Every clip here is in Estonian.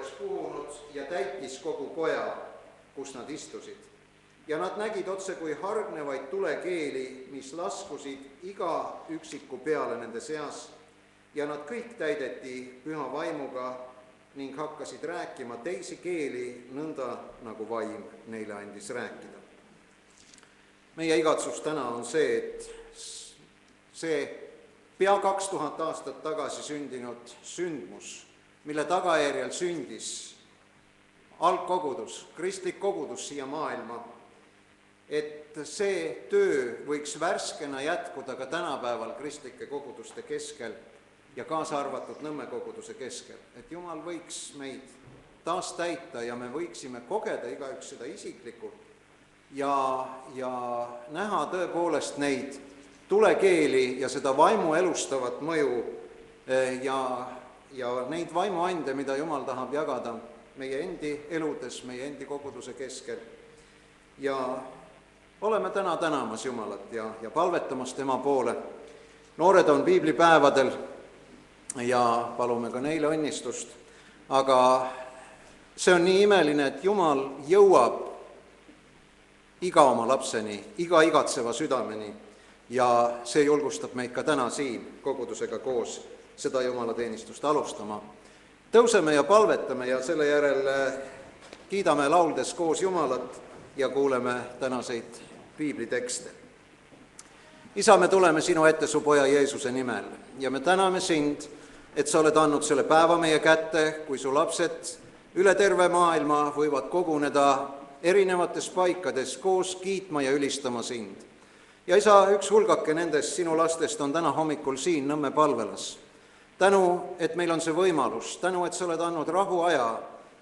oleks puhunud ja täitis kogu koja, kus nad istusid. Ja nad nägid otse kui hargnevaid tulekeeli, mis laskusid iga üksiku peale nende seas, ja nad kõik täideti püha vaimuga ning hakkasid rääkima teisi keeli, nõnda nagu vaim neile andis rääkida. Meie igatsus täna on see, et see pea 2000 aastat tagasi sündinud sündmus, mille tagajärjel sündis algkogudus, kristlik kogudus siia maailma, et see töö võiks värskena jätkuda ka tänapäeval kristlike koguduste keskel ja kaasa arvatud Nõmme koguduse keskel, et Jumal võiks meid taas täita ja me võiksime kogeda igaüks seda isiklikult ja näha tõepoolest neid tulekeeli ja seda vaimu elustavat mõju ja neid vaimuande, mida Jumal tahab jagada meie endi eludes, meie endi koguduse keskel. Ja oleme täna tänamas Jumalat ja palvetamas tema poole. Noored on piiblipäevadel ja palume ka neile õnnistust, aga see on nii imeline, et Jumal jõuab iga oma lapseni, iga igatseva südameni ja see julgustab meid ka täna siin kogudusega koos seda jumalateenistust alustama. Tõuseme ja palvetame ja selle järel kiidame lauldes koos Jumalat ja kuuleme tänaseid piiblitekste. Isa, me tuleme sinu ette su poja Jeesuse nimel ja me täname sind, et sa oled andnud selle päeva meie kätte, kui su lapsed üle terve maailma võivad koguneda erinevates paikades koos kiitma ja ülistama sind. Ja isa, üks hulgake nendest sinu lastest on täna hommikul siin Nõmme palvelas. Tänu, et meil on see võimalus, tänu, et sa oled andnud rahuaja,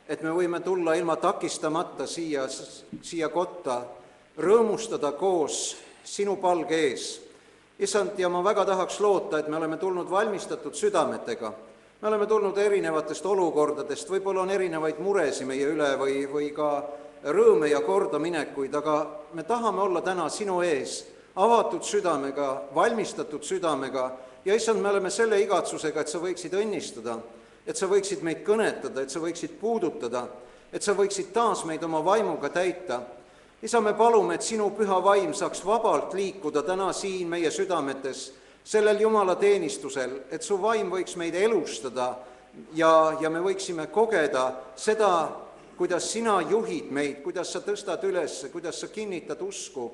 et me võime tulla ilma takistamata siia kotta, rõõmustada koos sinu palge ees. Issand, ja ma väga tahaks loota, et me oleme tulnud valmistatud südametega. Me oleme tulnud erinevatest olukordadest, võib-olla on erinevaid muresi meie üle või ka rõõme ja kordaminekuid, aga me tahame olla täna sinu ees, avatud südamega, valmistatud südamega ja issand, me oleme selle igatsusega, et sa võiksid õnnistada, et sa võiksid meid kõnetada, et sa võiksid puudutada, et sa võiksid taas meid oma vaimuga täita. Isa, me palume, et sinu püha vaim saaks vabalt liikuda täna siin meie südametes, sellel Jumala teenistusel, et su vaim võiks meid elustada ja me võiksime kogeda seda, kuidas sina juhid meid, kuidas sa tõstad üles, kuidas sa kinnitad usku,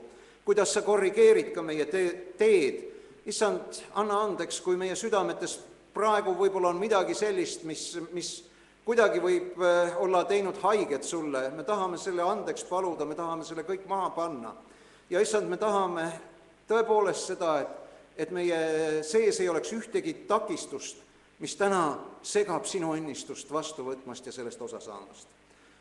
kuidas sa korrigeerid ka meie teed. Issand, anna andeks, kui meie südametes praegu võib-olla on midagi sellist, mis kuidagi võib olla teinud haiget sulle. Me tahame selle andeks paluda, me tahame selle kõik maha panna. Ja issand, me tahame tõepoolest seda, et meie sees ei oleks ühtegi takistust, mis täna segab sinu õnnistust vastu võtmast ja sellest osa saamast.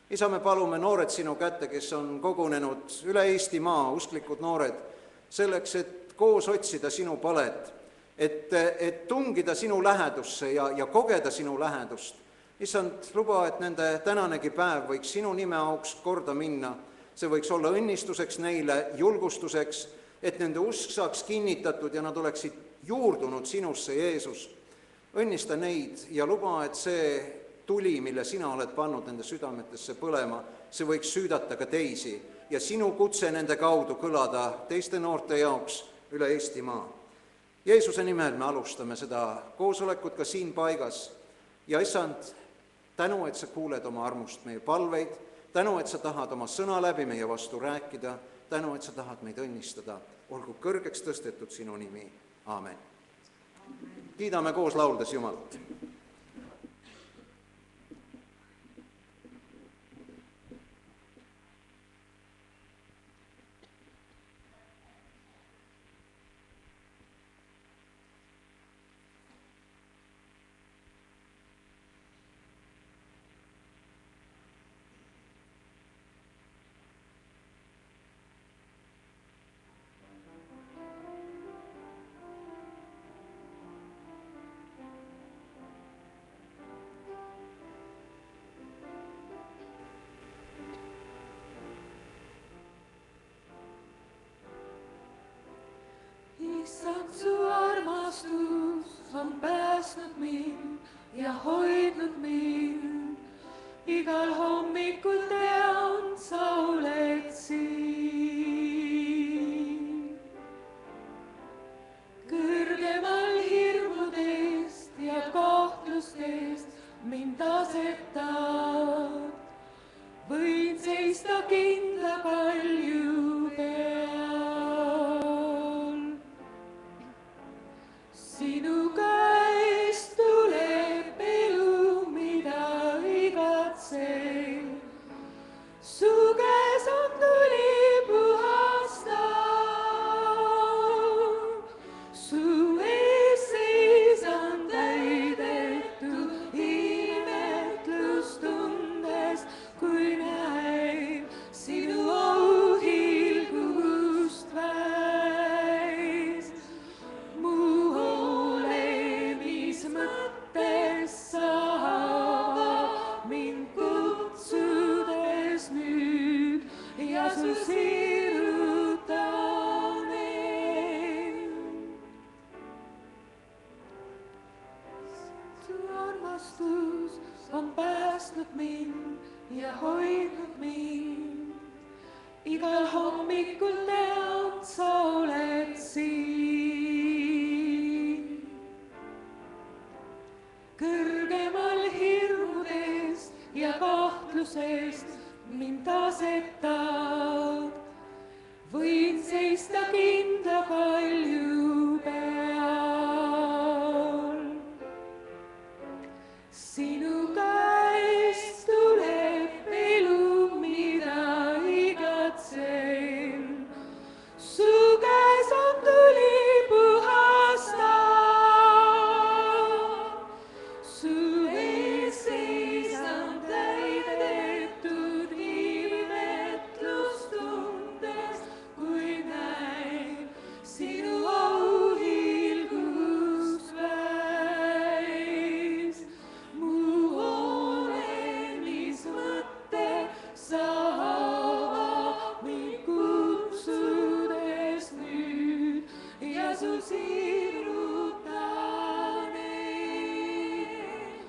Isa, me palume noored sinu kätte, kes on kogunenud üle Eestimaa, usklikud noored, selleks, et koos otsida sinu palet, et tungida sinu lähedusse ja kogeda sinu lähedust. Issand, luba, et nende tänanegi päev võiks sinu nime auks korda minna. See võiks olla õnnistuseks neile, julgustuseks, et nende usk saaks kinnitatud ja nad oleksid juurdunud sinusse, Jeesus. Õnnista neid ja luba, et see tuli, mille sina oled pannud nende südametesse põlema, see võiks süüdata ka teisi ja sinu kutse nende kaudu kõlada teiste noorte jaoks üle Eestimaa. Jeesuse nimel me alustame seda koosolekut ka siin paigas ja issand, tänu, et sa kuuled oma armust meie palveid, tänu, et sa tahad oma sõna läbi meie vastu rääkida, tänu, et sa tahad meid õnnistada. Olgu kõrgeks tõstetud sinu nimi. Aamen. Kiidame koos lauldes Jumalat. päästnud mind ja hoidnud mind. Igal hommikul tean, sa oled siin. Kõrgemal hirmudest ja kahtlusest mind asetad. Võin seista kindla kalju peal. Sinu käest tuleb elu, mida igatsen. Su käes on tuli puhastab. Su ees seisan täidetud imetlustundes, kui näin sinu auhilgust väis. Mu olemismõte sa ava mind kutsudes nüüd ja su sirutan end.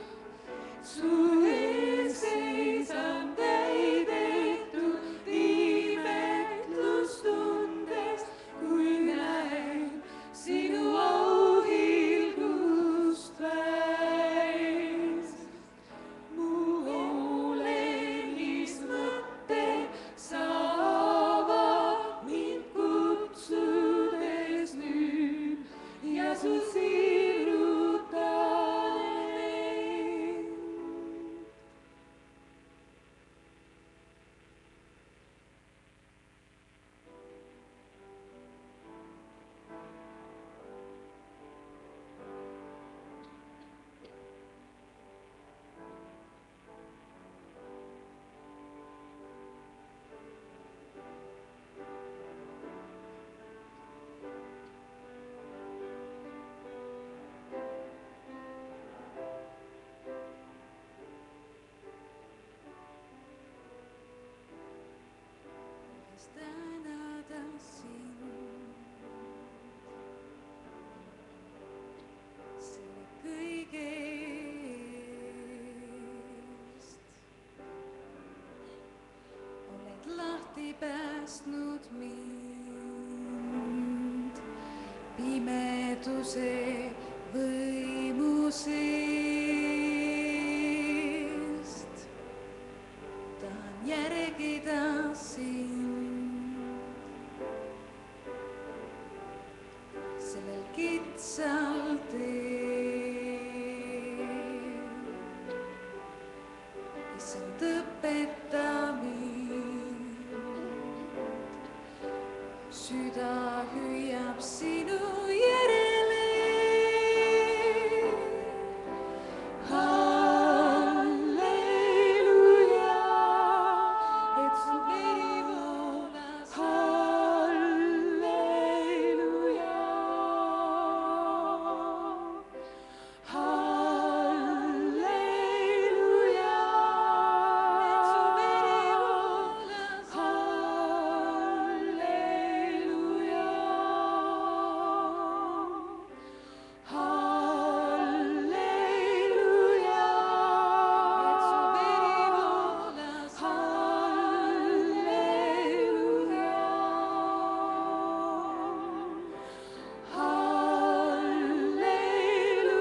Su ees seisan täidetud imetlustundes, kui näin sinu auhilgust väis. Mu olemismõte sa ava mind kutsudes nüüd ja su sirutan end. Tänada sind selle kõige eest. Oled lahti päästnud mind pimeduse võimu seest. Tahan järgida sind sellel kitsal teel. Issand, õpeta mind. Süda hüüab sinu järele. Halleluja, et su veri voolas. Halleluja. Halleluja, et su veri voolas. Halleluja. Halleluja, et su veri voolas. Halleluja.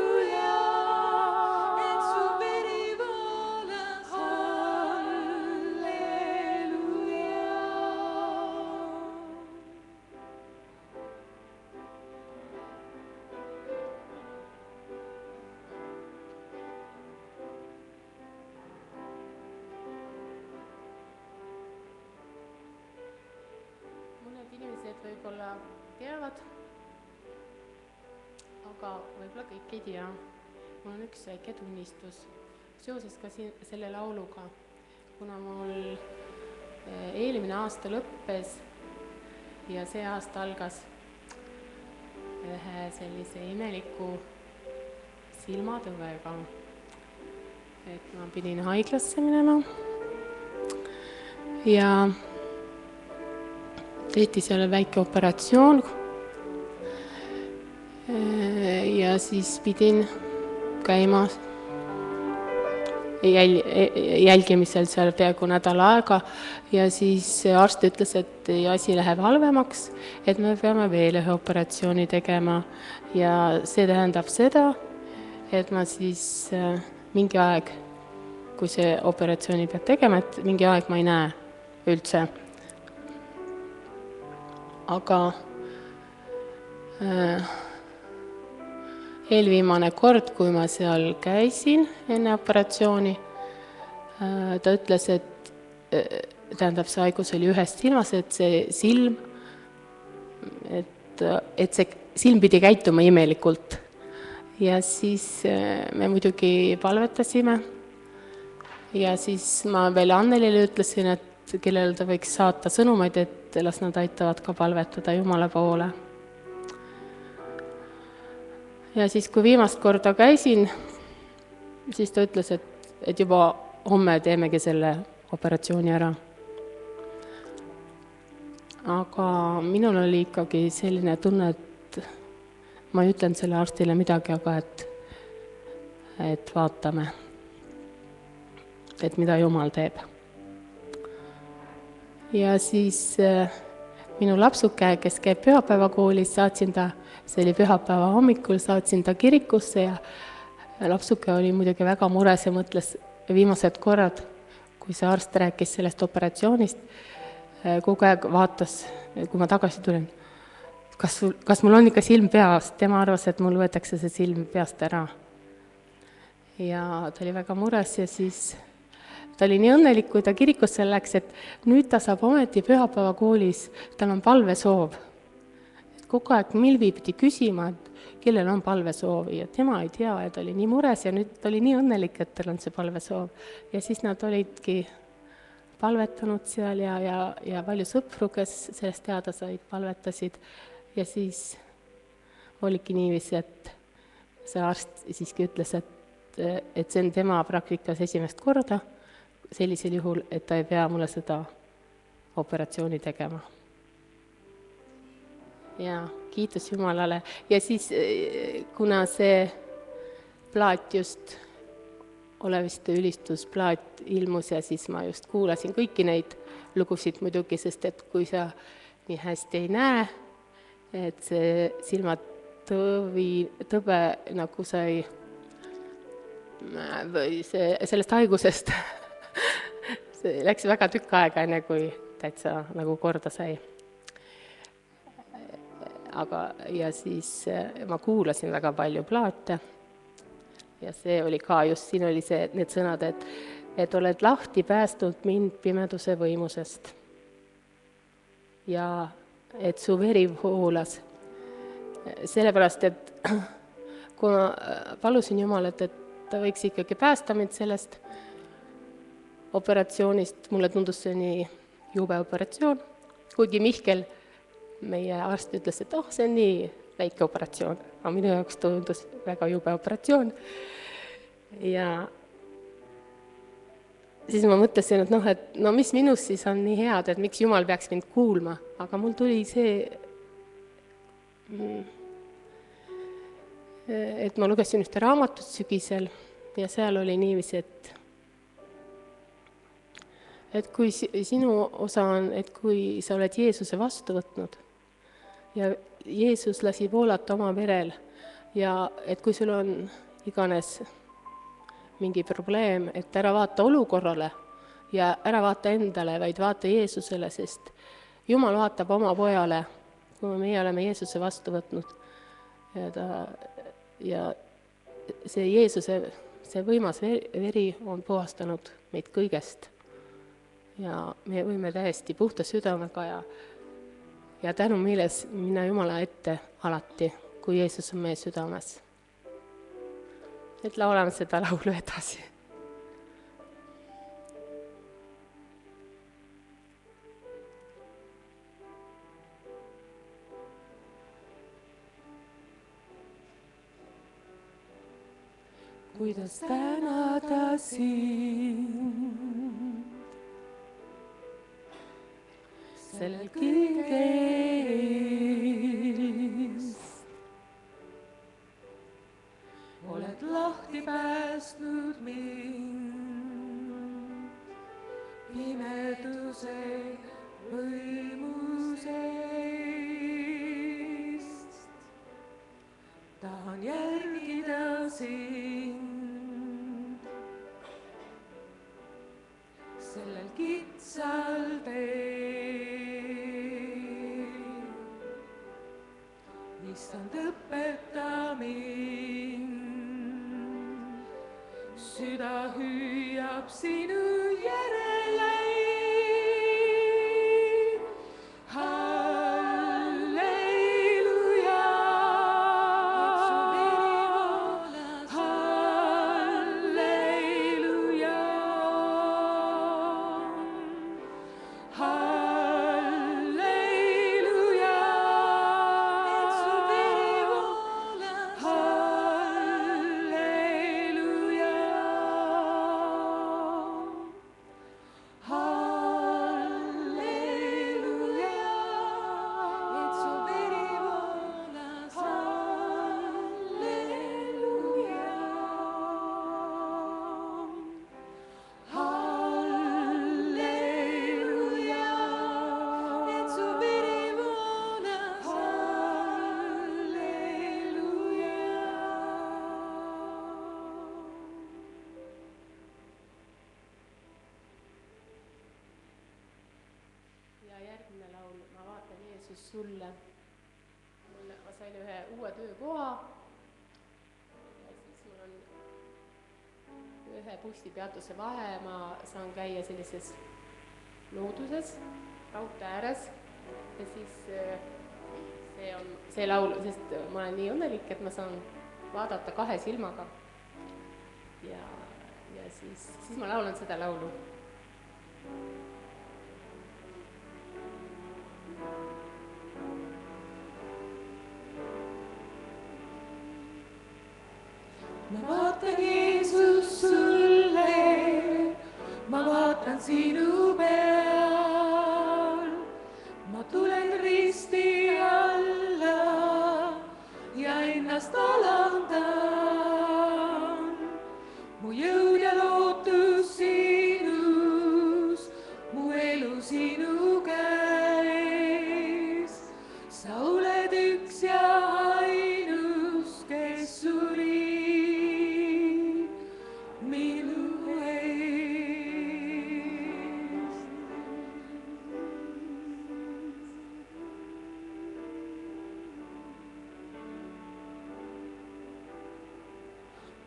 Halleluja, et su veri voolas. Halleluja. Mõned inimesed võib-olla teavad, aga võib-olla kõik ei tea. Mul on üks väike tunnistus seoses ka selle lauluga, kuna mul eelmine aasta lõppes ja see aasta algas ühe sellise imeliku silmatõvega. Et ma pidin haiglasse minema ja tehti seal väike operatsioon ja siis pidin käima jälgimisel seal peaaegu nädal aega ja siis arst ütles, et asi läheb halvemaks, et me peame veel ühe operatsiooni tegema ja see tähendab seda, et ma siis mingi aeg, kui see operatsiooni peab tegema, et mingi aeg ma ei näe üldse. Aga eelviimane kord, kui ma seal käisin enne operatsiooni, ta ütles, et tähendab, see haigus oli ühest silmas, et see silm, et see silm pidi käituma imelikult. Ja siis me muidugi palvetasime ja siis ma veel Annelile ütlesin, et kellele ta võiks saata sõnumaid, et las nad aitavad ka palvetada Jumala poole. Ja siis, kui viimast korda käisin, siis ta ütles, et juba homme teemegi selle operatsiooni ära. Aga minul oli ikkagi selline tunne, et ma ei ütlen selle arstile midagi, aga et vaatame, et mida Jumal teeb. Ja siis minu lapsuke, kes käib pühapäevakoolis, saatsin ta, see oli pühapäeva hommikul, saatsin ta kirikusse ja lapsuke oli muidugi väga mures ja mõtles viimased korrad, kui see arst rääkis sellest operatsioonist, kogu aeg vaatas, kui ma tagasi tulin, kas mul on ikka silm peast, tema arvas, et mul võetakse see silm peast ära. Ja ta oli väga mures ja siis ta oli nii õnnelik, kui ta kirikusse läks, et nüüd ta saab ometi pühapäevakoolis, tal on palvesoov. Et kogu aeg Milvi pidi küsima, et kellel on palvesoov ja tema ei tea, et ta oli nii mures ja nüüd ta oli nii õnnelik, et tal on see palvesoov. Ja siis nad olidki palvetanud seal ja palju sõpru, kes sellest teada said, palvetasid. Ja siis oligi niiviisi, et see arst siiski ütles, et see on tema praktikas esimest korda, sellisel juhul, et ta ei pea mulle seda operatsiooni tegema. Ja kiitus Jumalale. Ja siis, kuna see plaat just, oleviste ülistusplaat ilmus ja siis ma just kuulasin kõiki neid lugusid muidugi, sest et kui sa nii hästi ei näe, et see silmatõbe nagu sai või sellest haigusest see läks väga tükk aega, enne kui täitsa nagu korda sai. Aga ja siis ma kuulasin väga palju plaate ja see oli ka just, siin oli see, need sõnad, et oled lahti päästnud mind pimeduse võimusest ja et su veri voolas. Sellepärast, et kui ma palusin Jumalat, et ta võiks ikkagi päästa mind sellest operatsioonist, mulle tundus see nii jube operatsioon, kuigi Mihkel, meie arst ütles, et see on nii väike operatsioon, aga minu jaoks tundus väga jube operatsioon. Ja siis ma mõtlesin, et mis minus siis on nii head, et miks Jumal peaks mind kuulma, aga mul tuli see, et ma lugesin ühte raamatut sügisel ja seal oli niiviisi, et kui sinu osa on, et kui sa oled Jeesuse vastu võtnud ja Jeesus lasi voolata oma verel ja et kui sul on iganes mingi probleem, et ära vaata olukorrale ja ära vaata endale, vaid vaata Jeesusele, sest Jumal vaatab oma pojale, kui meie oleme Jeesuse vastu võtnud ja see Jeesuse, see võimas veri on puhastanud meid kõigest. Ja me võime täiesti puhta südamega ja tänu meeles minna Jumala ette alati, kui Jeesus on meie südames. Et laulame seda laulu edasi. Kuidas tänada sind sellel kõiges. Oled lahti päästnud mind suuruse võimusest. Tahan järgida sind sellel kitsal teel. Issand, õpeta mind, süda hüüab sinu järele. Halleluja, halleluja, halleluja, ja järgmine laul, ma vaatan Jeesus sulle. Ma sain ühe uue töökoha ja siis mul on ühe bussipeatuse vahe, ma saan käia sellises looduses, raudtee ääres ja siis see on see laul, sest ma olen nii õnnelik, et ma saan vaadata kahe silmaga ja siis ma laulan seda laulu. ma vaatan Jeesus sulle, ma vaatan sinu peal, ma tulen risti alla ja ennast alandan. mu jõud ja lootus sinus, mu elu sinu käes. sa oled üks ja ainus, kes suri minu eest.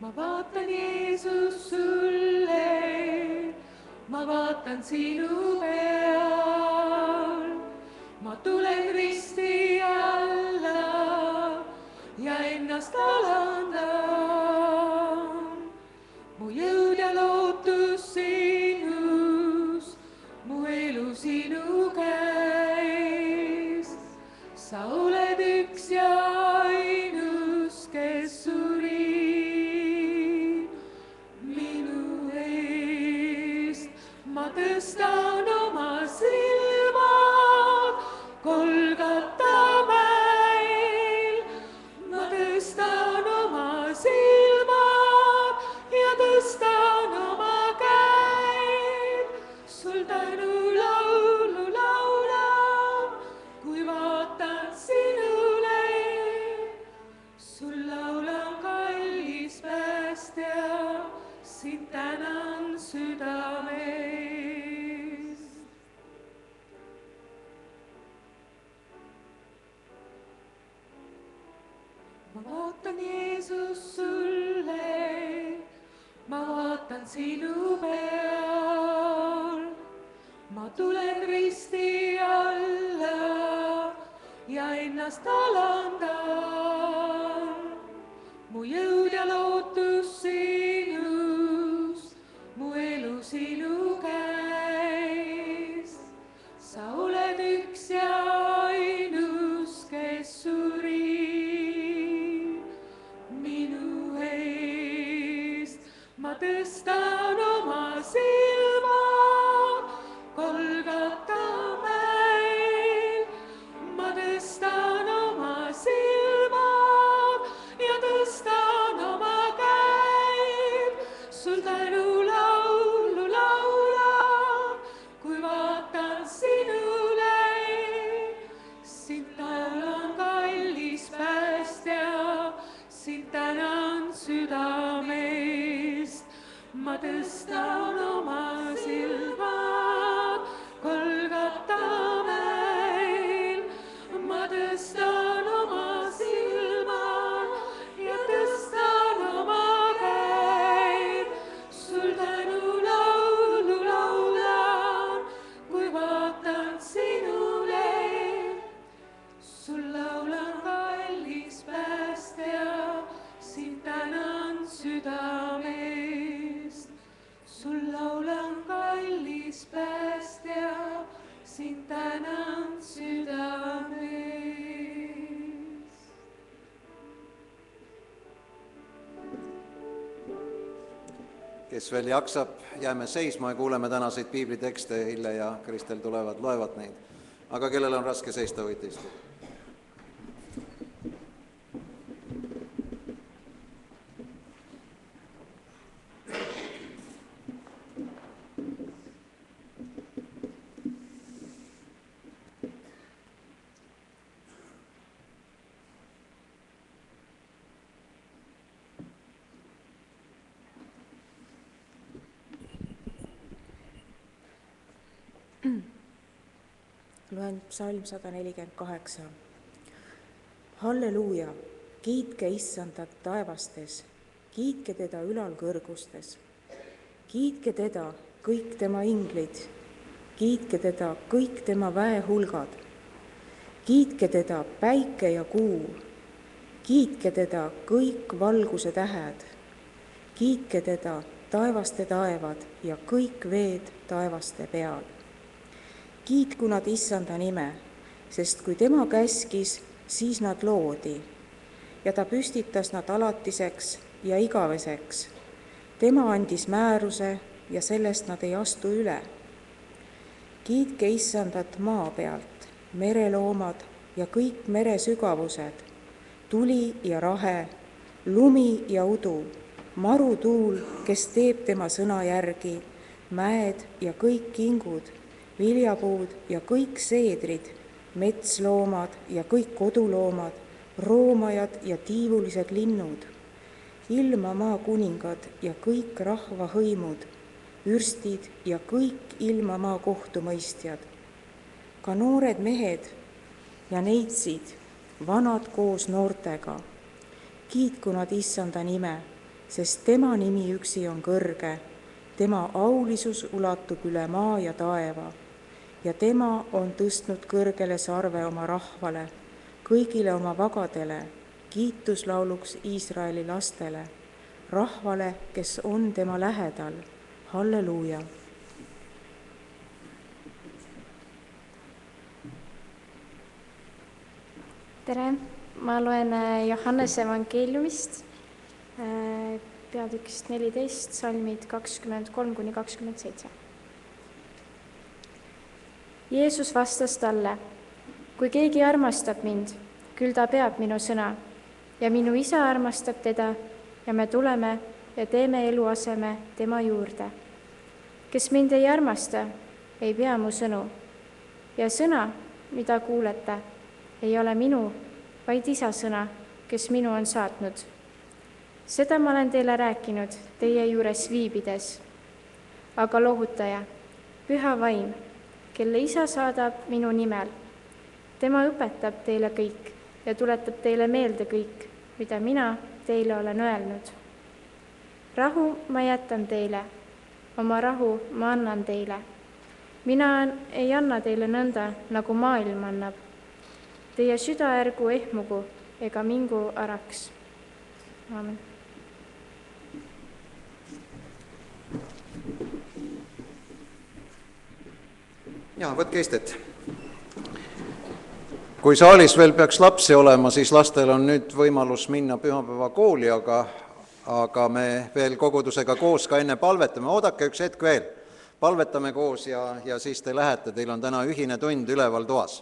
ma vaatan Jeesus sulle, ma vaatan sinu peal, ma tulen risti alla ja ennast alandan. mu jõud ja lootus sinus, mu elu sinu käes. sa oled üks ja ainus, kes suri minu eest. ma tõstan oma silmad Golgata mäel, ma tõstan oma silmad ja tõstan oma käed. sul tänu laulu laulan, kui vaatan sinule. sul laulan, kallis päästja, sind tänan südamest. ma vaatan Jeesus sulle, ma vaatan sinu peal, ma tulen risti alla ja ennast alandan. mu jõud ja lootus sinus, mu elu sinu käes. sa oled üks ja ainus, kes suri minu eest. ma tõstan oma silmad Golgata mäel, ma tõstan oma silmad ja tõstan oma käed. sul tänu laulu laulan. sul laulan kallis päästja, sind tänan südames. Kes veel jaksab, jääme seisma ja kuuleme tänaseid piiblitekste, Hille ja Kristel tulevad, loevad neid. Aga kellel on raske seista, võite istuda. Loen psalm 148. Halleluuja, kiitke Issandat taevastes, kiitke teda ülal kõrgustes. Kiitke teda kõik tema inglid, kiitke teda kõik tema väehulgad. Kiitke teda päike ja kuu, kiitke teda kõik valguse tähed. Kiitke teda taevaste taevad ja kõik veed taevaste peal. Kiitku nad Issanda nime, sest kui tema käskis, siis nad loodi ja ta püstitas nad alatiseks ja igaveseks. Tema andis määruse ja sellest nad ei astu üle. Kiitke Issandat maa pealt, mereloomad ja kõik meresügavused, tuli ja rahe, lumi ja udu, marutuul, kes teeb tema sõna järgi, mäed ja kõik kingud, viljapuud ja kõik seedrid, metsloomad ja kõik koduloomad, roomajad ja tiivulised linnud, ilma maa kuningad ja kõik rahva hõimud, vürstid ja kõik ilma maa kohtumõistjad, ka noored mehed ja neitsid, vanad koos noortega. Kiitku nad Issanda nime, sest tema nimi üksi on kõrge, tema aulisus ulatub üle maa ja taeva ja tema on tõstnud kõrgele sarve oma rahvale, kõigile oma vagadele, kiituslauluks Iisraeli lastele, rahvale, kes on tema lähedal. Halleluuja! Tere, ma loen Johannese evangeeliumist, peatükist 14, salmid 23–27. Jeesus vastas talle, kui keegi armastab mind, küll ta peab minu sõna ja minu isa armastab teda ja me tuleme ja teeme eluaseme tema juurde. Kes mind ei armasta, ei pea mu sõnu ja sõna, mida kuulete, ei ole minu, vaid isa sõna, kes minu on saatnud. Seda ma olen teile rääkinud teie juures viibides, aga lohutaja, püha vaim, kelle isa saadab minu nimel. Tema õpetab teile kõik ja tuletab teile meelde kõik, mida mina teile olen öelnud. Rahu ma jätan teile, oma rahu ma annan teile. Mina ei anna teile nõnda, nagu maailm annab. Teie süda ärgu ehmugu ega mingu araks. Aamen. Ja, võtke istet. Kui saalis veel peaks lapsi olema, siis lastel on nüüd võimalus minna pühapäevakooli, aga me veel kogudusega koos ka enne palvetame. Oodake üks hetk veel, palvetame koos ja siis te lähete. Teil on täna ühine tund üleval toas.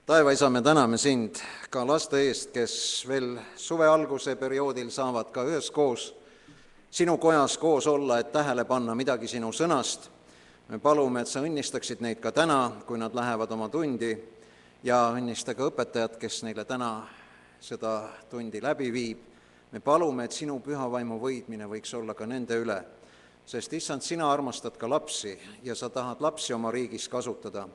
Taevaisa, me täname sind ka laste eest, kes veel suve alguse perioodil saavad ka üheskoos sinu kojas koos olla, et tähele panna midagi sinu sõnast. Me palume, et sa õnnistaksid neid ka täna, kui nad lähevad oma tundi ja õnnista ka õpetajad, kes neile täna seda tundi läbi viib. Me palume, et sinu püha vaimu võidmine võiks olla ka nende üle, sest issand, sina armastad ka lapsi ja sa tahad lapsi oma riigis kasutada.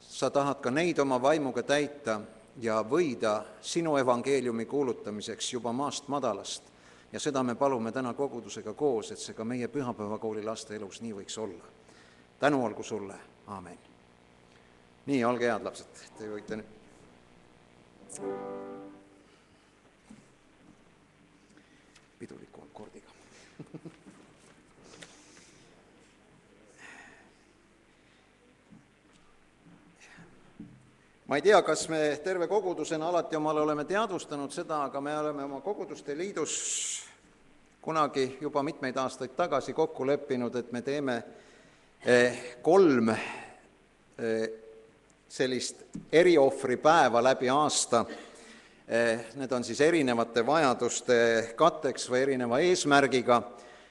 Sa tahad ka neid oma vaimuga täita ja võida sinu evangeeliumi kuulutamiseks juba maast madalast. Ja seda me palume täna kogudusega koos, et see ka meie pühapäevakooli laste elus nii võiks olla. Tänu olgu sulle. Aamen. Nii, olge head lapsed. Te võite nüüd piduliku akordiga. Ma ei tea, kas me terve kogudusena alati omale oleme teadvustanud seda, aga me oleme oma koguduste liidus kunagi juba mitmeid aastaid tagasi kokku leppinud, et me teeme 3 sellist eriohvripäeva läbi aasta. Need on siis erinevate vajaduste katteks või erineva eesmärgiga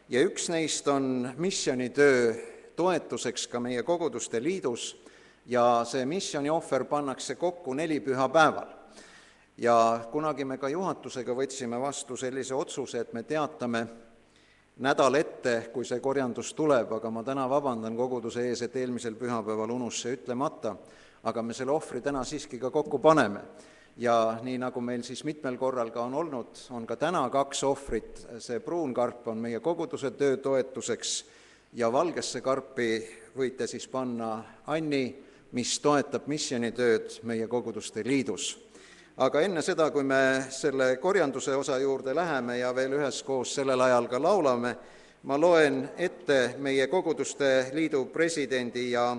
ja üks neist on missioonitöö toetuseks ka meie koguduste liidus ja see missioniohver pannakse kokku 4 pühapäeval. Ja kunagi me ka juhatusega võtsime vastu sellise otsuse, et me teatame nädal ette, kui see korjandus tuleb, aga ma täna vabandan koguduse ees, et eelmisel pühapäeval unus see ütlemata, aga me selle ohvri täna siiski ka kokku paneme. Ja nii nagu meil siis mitmel korral ka on olnud, on ka täna 2 ohvrit, see pruunkarp on meie koguduse töö toetuseks ja valgesse karpi võite siis panna Anni, mis toetab missioonitööd meie koguduste liidus. Aga enne seda, kui me selle korjanduse osa juurde läheme ja veel üheskoos sellel ajal ka laulame, ma loen ette meie koguduste liidu presidendi ja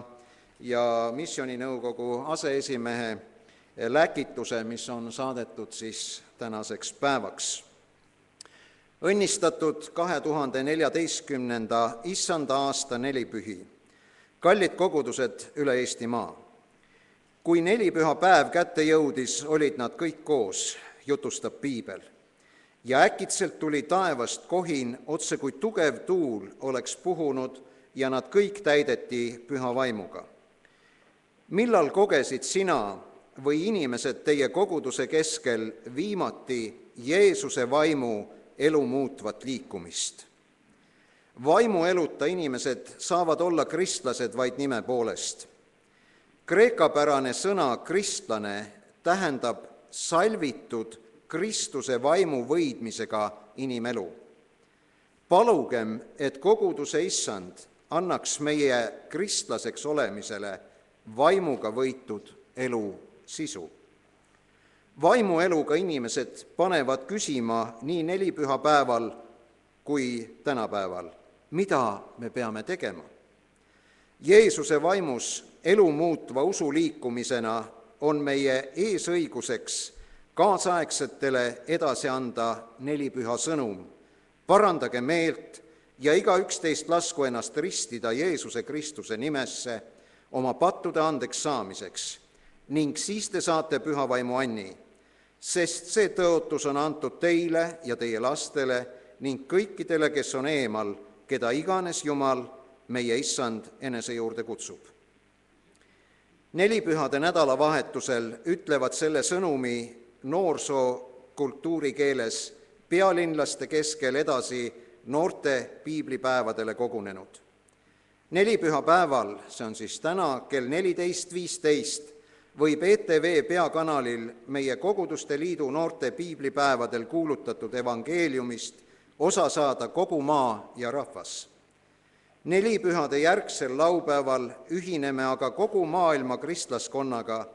missioninõukogu aseesimehe läkituse, mis on saadetud siis tänaseks päevaks. Õnnistatud 2014. issanda aasta nelipühi. Kallid kogudused üle Eestimaa. Kui nelipühapäev kätte jõudis, olid nad kõik koos, jutustab piibel. Ja äkitselt tuli taevast kohin, otse kui tugev tuul oleks puhunud ja nad kõik täideti püha vaimuga. Millal kogesid sina või inimesed teie koguduse keskel viimati Jeesuse vaimu elu muutvat liikumist? Vaimueluta inimesed saavad olla kristlased vaid nime poolest. Kreekapärane sõna kristlane tähendab salvitud Kristuse vaimu võidmisega inimelu. Palugem, et koguduse issand annaks meie kristlaseks olemisele vaimuga võitud elu sisu. Vaimueluga inimesed panevad küsima nii nelipühapäeval kui tänapäeval, mida me peame tegema. Jeesuse vaimus elu muutva usuliikumisena on meie eesõiguseks kaasaegsetele edasi anda nelipüha sõnum. Parandage meelt ja igaüks teist lasku ennast ristida Jeesuse Kristuse nimesse oma pattude andeks saamiseks ning siis te saate püha vaimu anni, sest see tõotus on antud teile ja teie lastele ning kõikidele, kes on eemal, keda iganes Jumal, meie issand, enese juurde kutsub. Nelipühade nädalavahetusel ütlevad selle sõnumi noorsookultuuri keeles pealinlaste keskel edasi noorte piiblipäevadele kogunenud. Nelipühapäeval, see on siis täna kell 14.15, võib ETV peakanalil meie koguduste liidu noorte piiblipäevadel kuulutatud evangeeliumist osa saada kogu maa ja rahvas. Nelipühade järgsel laupäeval ühineme aga kogu maailma kristlaskonnaga,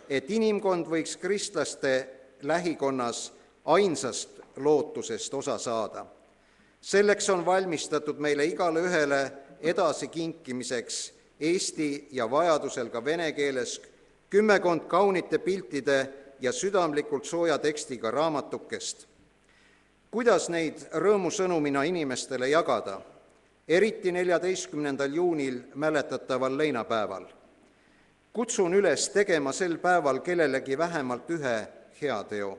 et inimkond võiks kristlaste lähikonnas ainsast lootusest osa saada. Selleks on valmistatud meile igale ühele edasi kinkimiseks eesti ja vajadusel ka vene keeles 10 kaunite piltide ja südamlikult sooja tekstiga raamatukest. Kuidas neid rõõmusõnumina inimestele jagada, eriti 14. juunil mäletataval leinapäeval? Kutsun üles tegema sel päeval kellelegi vähemalt ühe heateo.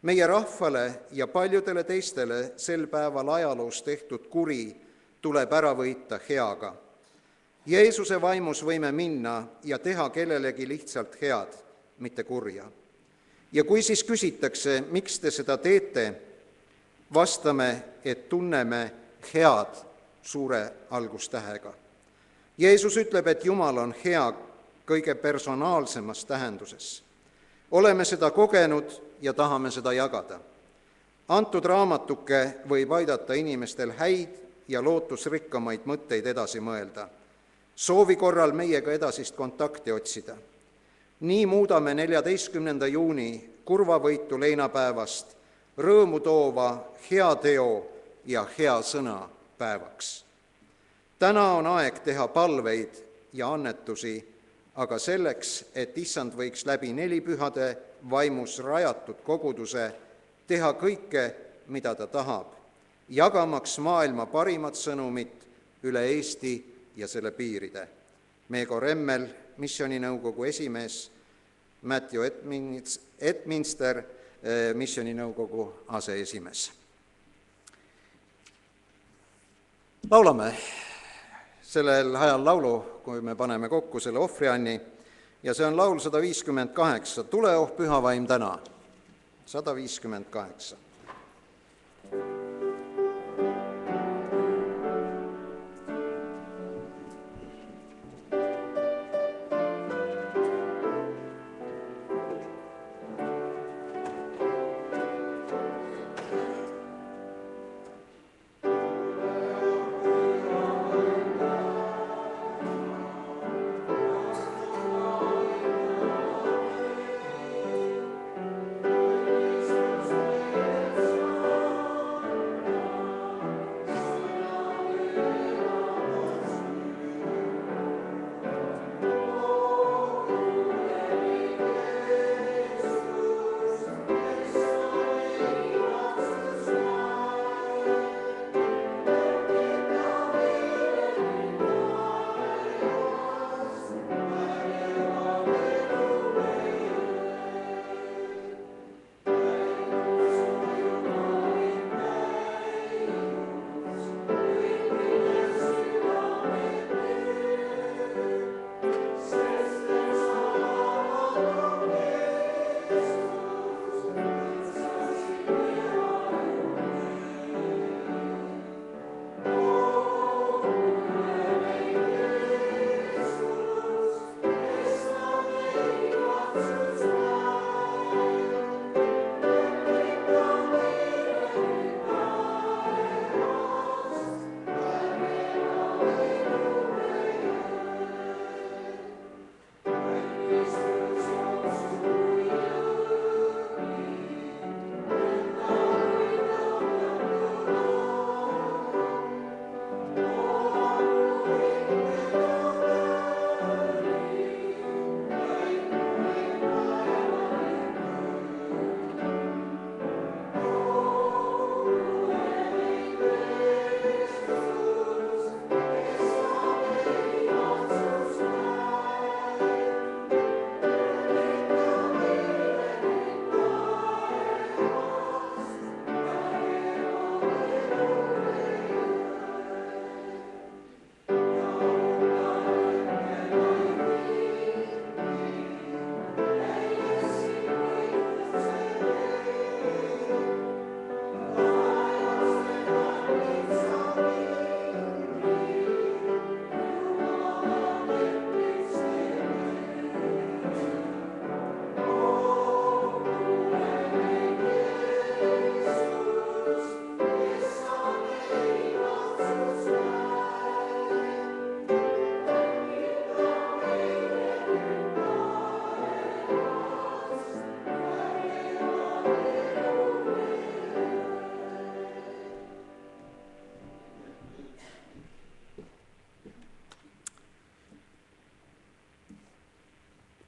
Meie rahvale ja paljudele teistele sel päeval ajaloos tehtud kuri tuleb ära võita heaga. Jeesuse vaimus võime minna ja teha kellelegi lihtsalt head, mitte kurja. Ja kui siis küsitakse, miks te seda teete, vastame, et tunneme head suure algustähega. Jeesus ütleb, et Jumal on hea kõige personaalsemas tähenduses. Oleme seda kogenud ja tahame seda jagada. Antud raamatuke võib aidata inimestel häid ja lootusrikkamaid mõtteid edasi mõelda. Soovi korral meiega edasist kontakti otsida. Nii muudame 14. juuni kurvavõitu leinapäevast rõõmu toova hea teo ja hea sõna päevaks. Täna on aeg teha palveid ja annetusi aga selleks, et issand võiks läbi nelipühade vaimus rajatud koguduse teha kõike, mida ta tahab, jagamaks maailma parimat sõnumit üle Eesti ja selle piiride. Meego Remmel, missiooninõukogu esimees, Matthew Edminster, missiooninõukogu aseesimees. Laulame sellel ajal laulu, kui me paneme kokku selle ohvrianni, ja see on laul 158, Tule, oh püha vaim täna, 158.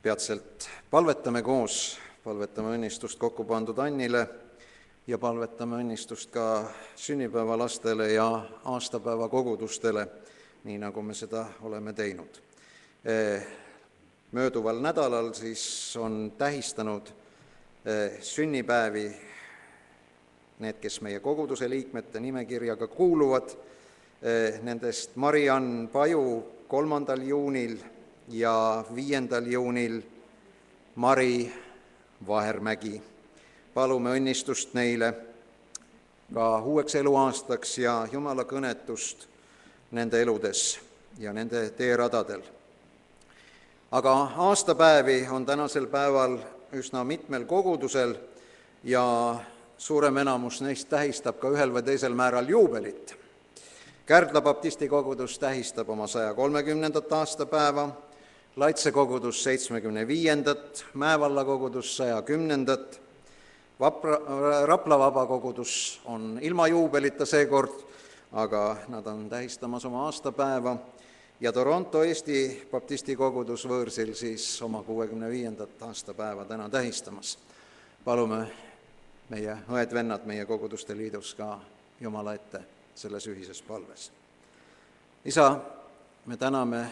Peatselt palvetame koos, palvetame õnnistust kokku pandud Annile ja palvetame õnnistust ka sünnipäevalastele ja aastapäeva kogudustele, nii nagu me seda oleme teinud. Mööduval nädalal siis on tähistanud sünnipäevi need, kes meie koguduse liikmete nimekirjaga kuuluvad, nendest Mari-Ann Paju 3. juunil ja 5. juunil Mari Vahermägi. Palume õnnistust neile ka uueks eluaastaks ja Jumala kõnetust nende eludes ja nende teeradadel. Aga aastapäevi on tänasel päeval üsna mitmel kogudusel ja suurem enamus neist tähistab ka ühel või teisel määral juubelit. Kärdla baptisti kogudus tähistab oma 130. aastapäeva, Laitse kogudus 75., Mäevalla kogudus 110., Rapla vabakogudus on ilma juubelita seekord, aga nad on tähistamas oma aastapäeva ja Toronto Eesti Baptisti kogudus võõrsil siis oma 65. aastapäeva täna tähistamas. Palume meie õed-vennad meie koguduste liidus ka Jumala ette selles ühises palves. Isa, me täname,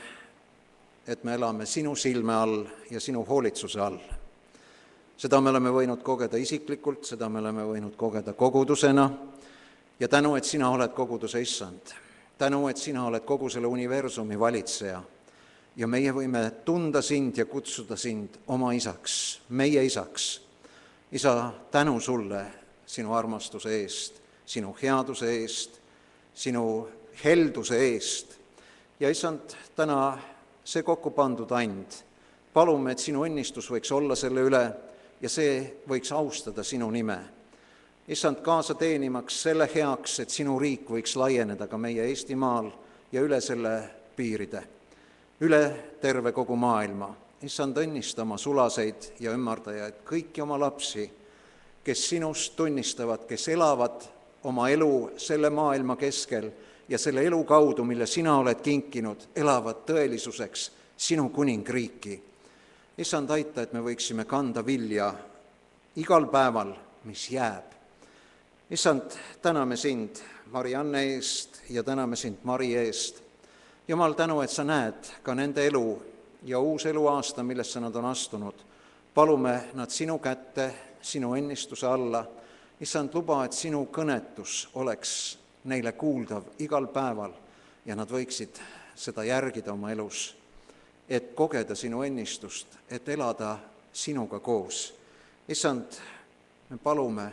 et me elame sinu silme all ja sinu hoolitsuse all. Seda me oleme võinud kogeda isiklikult, seda me oleme võinud kogeda kogudusena ja tänu, et sina oled koguduse issand. Tänu, et sina oled kogu selle universumi valitseja ja meie võime tunda sind ja kutsuda sind oma isaks, meie isaks. Isa, tänu sulle sinu armastuse eest, sinu headuse eest, sinu helduse eest. Ja issand, täna see kokku pandud and, palume, et sinu õnnistus võiks olla selle üle ja see võiks austada sinu nime. Issand, kaasa teenimaks selle heaks, et sinu riik võiks laieneda ka meie Eestimaal ja üle selle piiride, üle terve kogu maailma. Issand, õnnista oma sulaseid ja ümmardajaid, kõiki oma lapsi, kes sinust tunnistavad, kes elavad oma elu selle maailma keskel ja selle elu kaudu, mille sina oled kinkinud, elavad tõelisuseks sinu kuningriiki. Issand, aita, et me võiksime kanda vilja igal päeval, mis jääb. Issand, täname sind Marianne eest ja täname sind Mari eest. Jumal, tänu, et sa näed ka nende elu ja uus eluaasta, millesse nad on astunud. Palume nad sinu kätte, sinu õnnistuse alla. Issand, luba, et sinu kõnetus oleks neile kuuldav igal päeval ja nad võiksid seda järgida oma elus, et kogeda sinu õnnistust, et elada sinuga koos. Issand, me palume,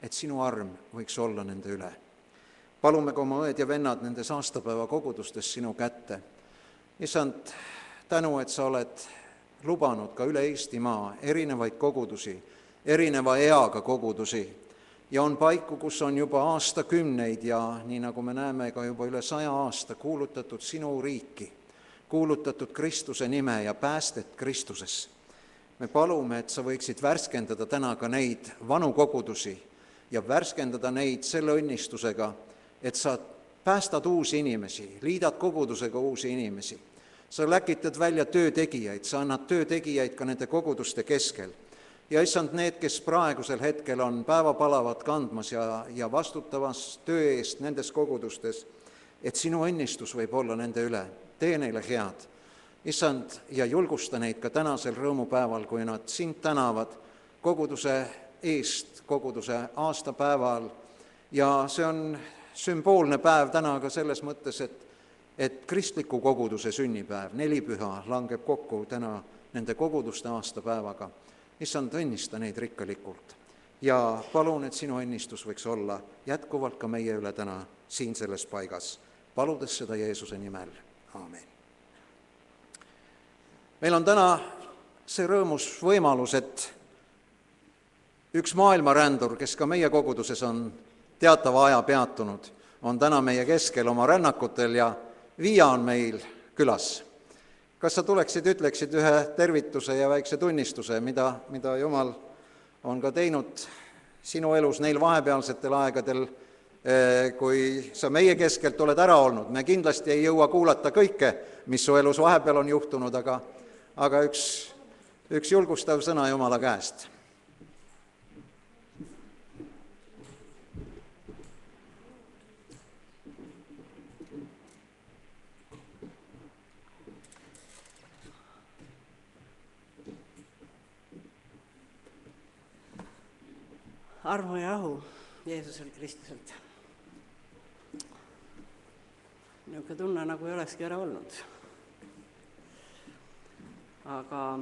et sinu arm võiks olla nende üle. Palume ka oma õed ja vennad nendes aastapäeva kogudustes sinu kätte. Issand, tänu, et sa oled lubanud ka üle Eestimaa erinevaid kogudusi, erineva eaga kogudusi ja on paiku, kus on juba aastakümneid ja nii nagu me näeme ka juba üle 100 aasta kuulutatud sinu riiki, kuulutatud Kristuse nime ja päästet Kristuses. Me palume, et sa võiksid värskendada täna ka neid vanu kogudusi ja värskendada neid selle õnnistusega, et sa päästad uusi inimesi, liidad kogudusega uusi inimesi. Sa läkitad välja töötegijaid, sa annad töötegijaid ka nende koguduste keskel. Ja issand, need, kes praegusel hetkel on päevapalavat kandmas ja vastutavas töö eest nendes kogudustes, et sinu õnnistus võib olla nende üle. Tee neile head. Issand, ja julgusta neid ka tänasel rõõmupäeval, kui nad sind tänavad koguduse eest, koguduse aastapäeval. Ja see on sümboolne päev täna ka selles mõttes, et kristliku koguduse sünnipäev, 4 püha langeb kokku täna nende koguduste aastapäevaga. Issand, õnnista neid rikkalikult ja palun, et sinu õnnistus võiks olla jätkuvalt ka meie üle täna siin selles paigas. Paludes seda Jeesuse nimel. Aamen. Meil on täna see rõõmus võimalus, et üks maailmarändur, kes ka meie koguduses on teatava aja peatunud, on täna meie keskel oma rännakutel ja Viia on meil külas. Kas sa tuleksid, ütleksid ühe tervituse ja väikse tunnistuse, mida Jumal on ka teinud sinu elus neil vahepealsetel aegadel, kui sa meie keskelt oled ära olnud. Me kindlasti ei jõua kuulata kõike, mis su elus vahepeal on juhtunud, aga üks julgustav sõna Jumala käest. Armu ja ahu Jeesusel Kristuselt. Niisugune tunne, nagu ei olekski ära olnud. Aga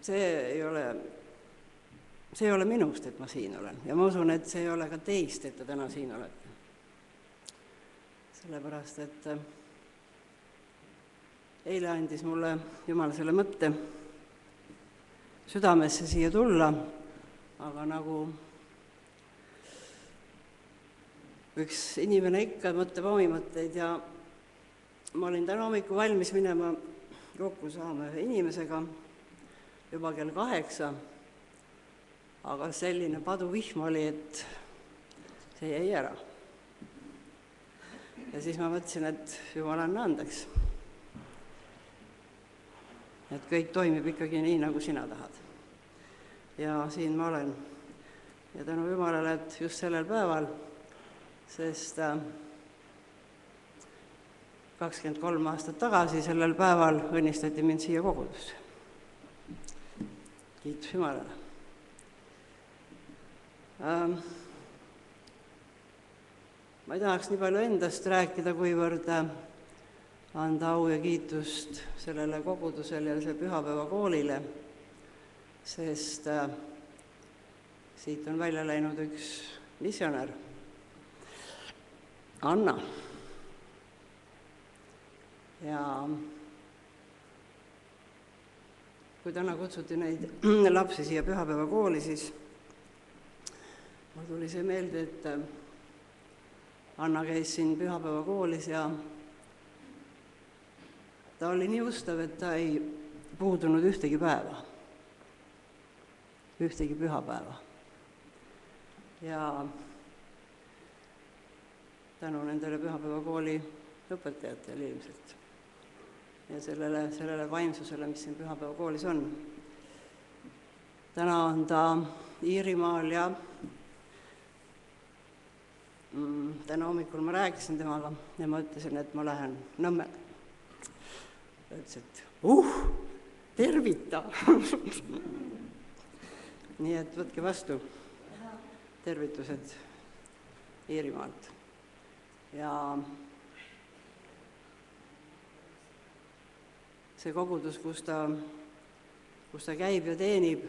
see ei ole minust, et ma siin olen. Ja ma usun, et see ei ole ka teist, et te täna siin olete. Sellepärast, et eile andis mulle Jumal selle mõtte südamesse siia tulla, aga nagu üks inimene ikka mõtleb omi mõtteid ja ma olin täna hommikul valmis minema kokku saama ühe inimesega juba kell 8, aga selline paduvihm oli, et see jäi ära. ja siis ma mõtlesin, et Jumal anna andeks. Et kõik toimib ikkagi nii, nagu sina tahad. Ja siin ma olen. Ja tänu Jumalale, et just sellel päeval, sest 23 aastat tagasi sellel päeval õnnistati mind siia kogudusse. Kiitus Jumalale. Ma ei tahaks nii palju endast rääkida, kuivõrd anda au ja kiitust sellele kogudusele ja selle pühapäevakoolile, sest siit on välja läinud üks missionär, Anna. Ja kui täna kutsuti neid lapsi siia pühapäevakooli, siis mul tuli see meelde, et Anna käis siin pühapäevakoolis ja ta oli nii ustav, et ta ei puudunud ühtegi päeva, ühtegi pühapäeva. Ja tänu nendele pühapäevakooli õpetajatele ilmselt ja sellele vaimsusele, mis siin pühapäevakoolis on. Täna on ta Iirimaal ja täna hommikul ma rääkisin temaga ja ma ütlesin, et ma lähen Nõmmele. Ta ütles, et tervita! Nii et võtke vastu tervitused Iirimaalt. Ja see kogudus, kus ta käib ja teenib,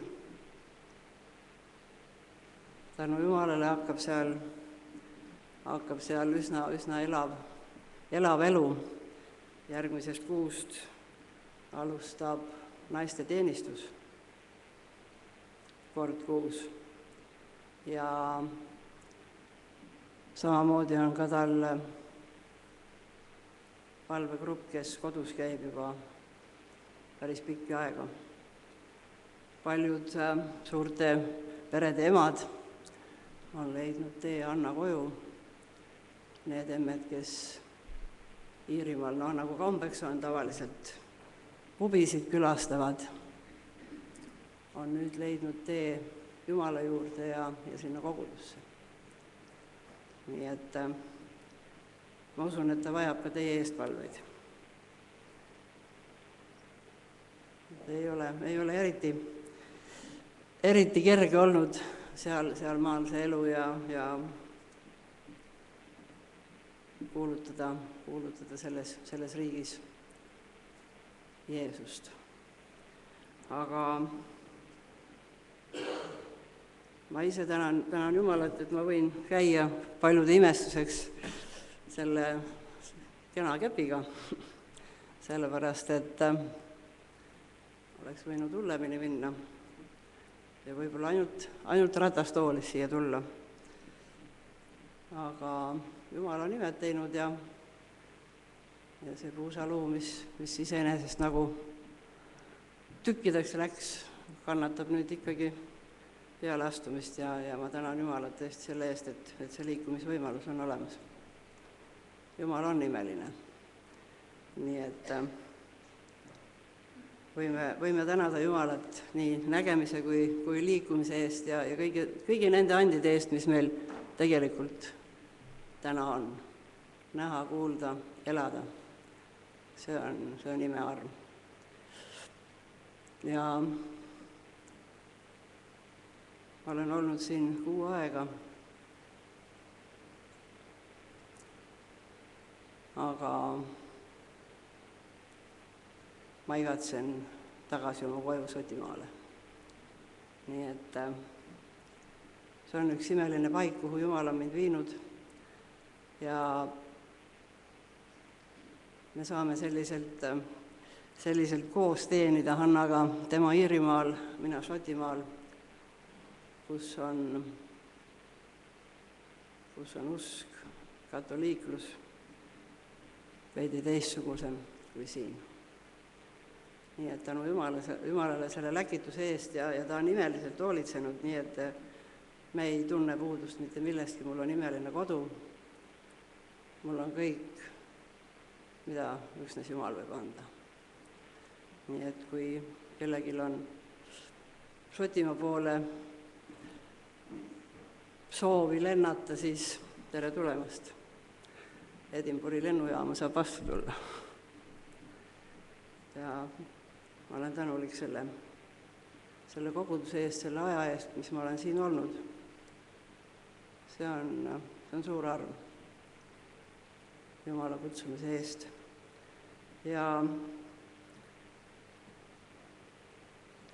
tänu Jumalale hakkab seal üsna elav elu. Järgmisest kuust alustab naiste teenistus kord kuus. Ja samamoodi on ka tal palvegrupp, kes kodus käib juba päris pikki aega. Paljud suurte perede emad on leidnud tee Anna koju. Need emmed, kes Iirimaal, nagu kombeks on tavaliselt, pubisid külastavad, on nüüd leidnud tee Jumala juurde ja sinna kogudusse. Nii et ma usun, et ta vajab ka teie eestpalveid. Ei ole eriti kerge olnud seal maal see elu ja kuulutada selles riigis Jeesust. Aga ma ise tänan Jumalat, et ma võin käia paljude imestuseks selle kena kepiga, sellepärast, et oleks võinud hullemini minna ja võib-olla ainult ratastoolis siia tulla. Aga Jumal on imet teinud ja see puusaluu, mis iseenesest nagu tükkideks läks, kannatab nüüd ikkagi peale astumist ja ma tänan Jumalat tõesti selle eest, et see liikumisvõimalus on olemas. Jumal on imeline. Nii et võime tänada Jumalat nii nägemise kui liikumise eest ja kõigi nende andide eest, mis meil tegelikult täna on. Näha, kuulda, elada. See on imearm. Ja ma olen olnud siin 6 aega, aga ma igatsen tagasi oma koju Sotimaale. Nii et see on üks imeline paik, kuhu Jumal on mind viinud ja me saame selliselt koos teenida Hannaga, tema Iirimaal, mina Šotimaal, kus on usk, katoliiklus veidi teistsugusem kui siin. Nii et tänu Jumalale selle läkituse eest ja ta on imeliselt hoolitsenud, nii et me ei tunne puudust mitte millestki, mul on imeline kodu mul on kõik, mida üksnes Jumal võib anda. Nii et kui kellelgi on Šotimaa poole soovi lennata, siis tere tulemast. Edinburghi lennujaama saab vastu tulla. Ja ma olen tänulik selle koguduse eest, selle aja eest, mis ma olen siin olnud. See on suur arv Jumala kutsumise eest. Ja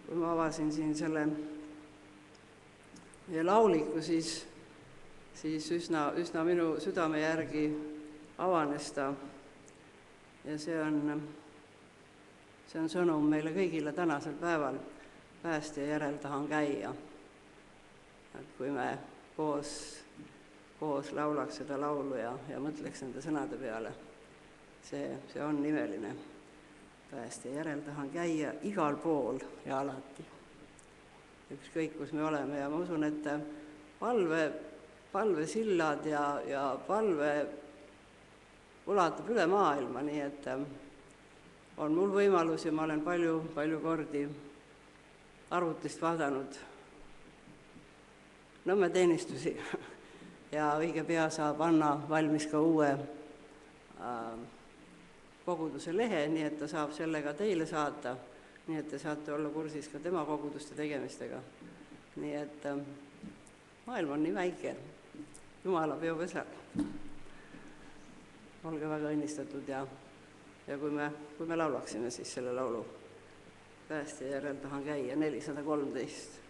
kui ma avasin siin selle meie lauliku, siis üsna minu südame järgi avanes ta. Ja see on sõnum meile kõigile tänasel päeval. Päästja järel tahan käia. Et kui me koos laulaks seda laulu ja mõtleks nende sõnade peale, see on imeline. Päästja järel tahan käia igal pool ja alati. Ükskõik, kus me oleme. Ja ma usun, et palvesillad ja palve ulatub üle maailma, nii et on mul võimalus ja ma olen palju kordi arvutist vaadanud Nõmme teenistusi ja õige pea saab Anna valmis ka uue koguduse lehe, nii et ta saab sellega teile saata, nii et te saate olla kursis ka tema koguduste tegemistega. Nii et maailm on nii väike, Jumala peopesa. Olge väga õnnistatud ja kui me laulaksime siis selle laulu Päästja järel tahan käia 413.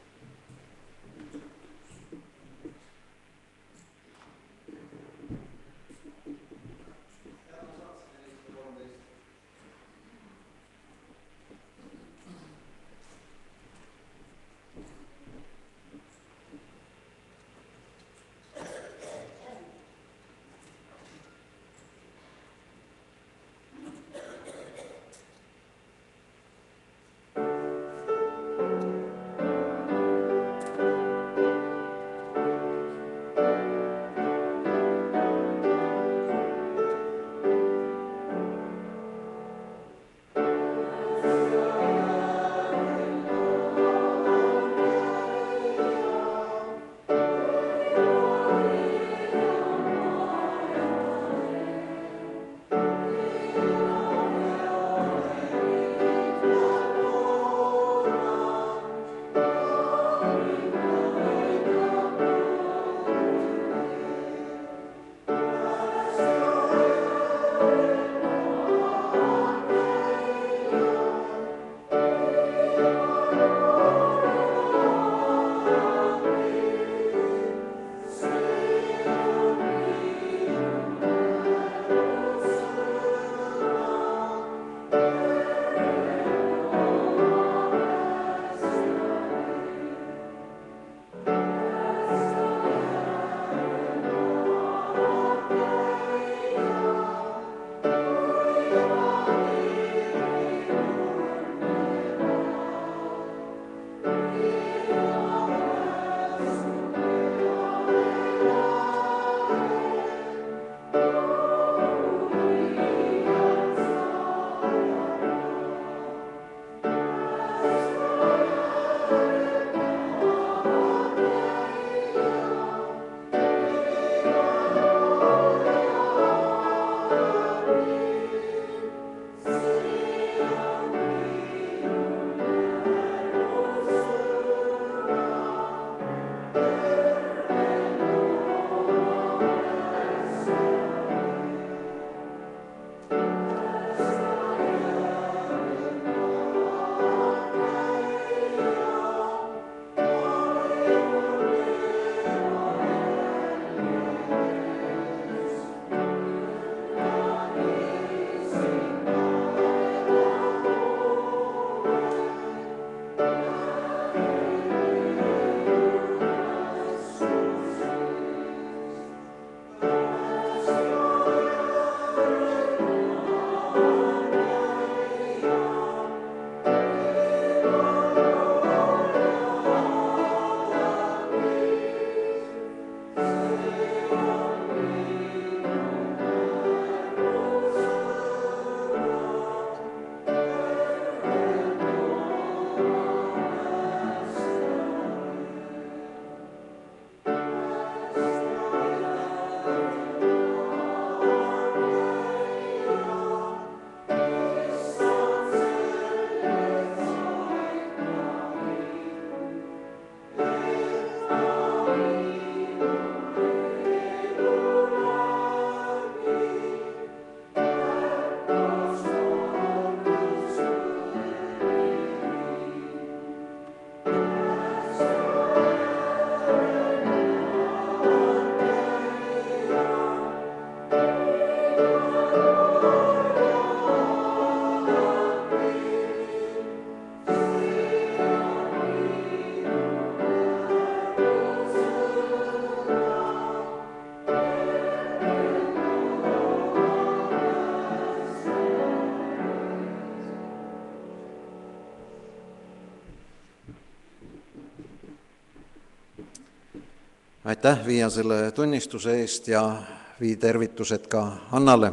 aitäh, Viia, selle tunnistuse eest ja vii tervitused ka Annale.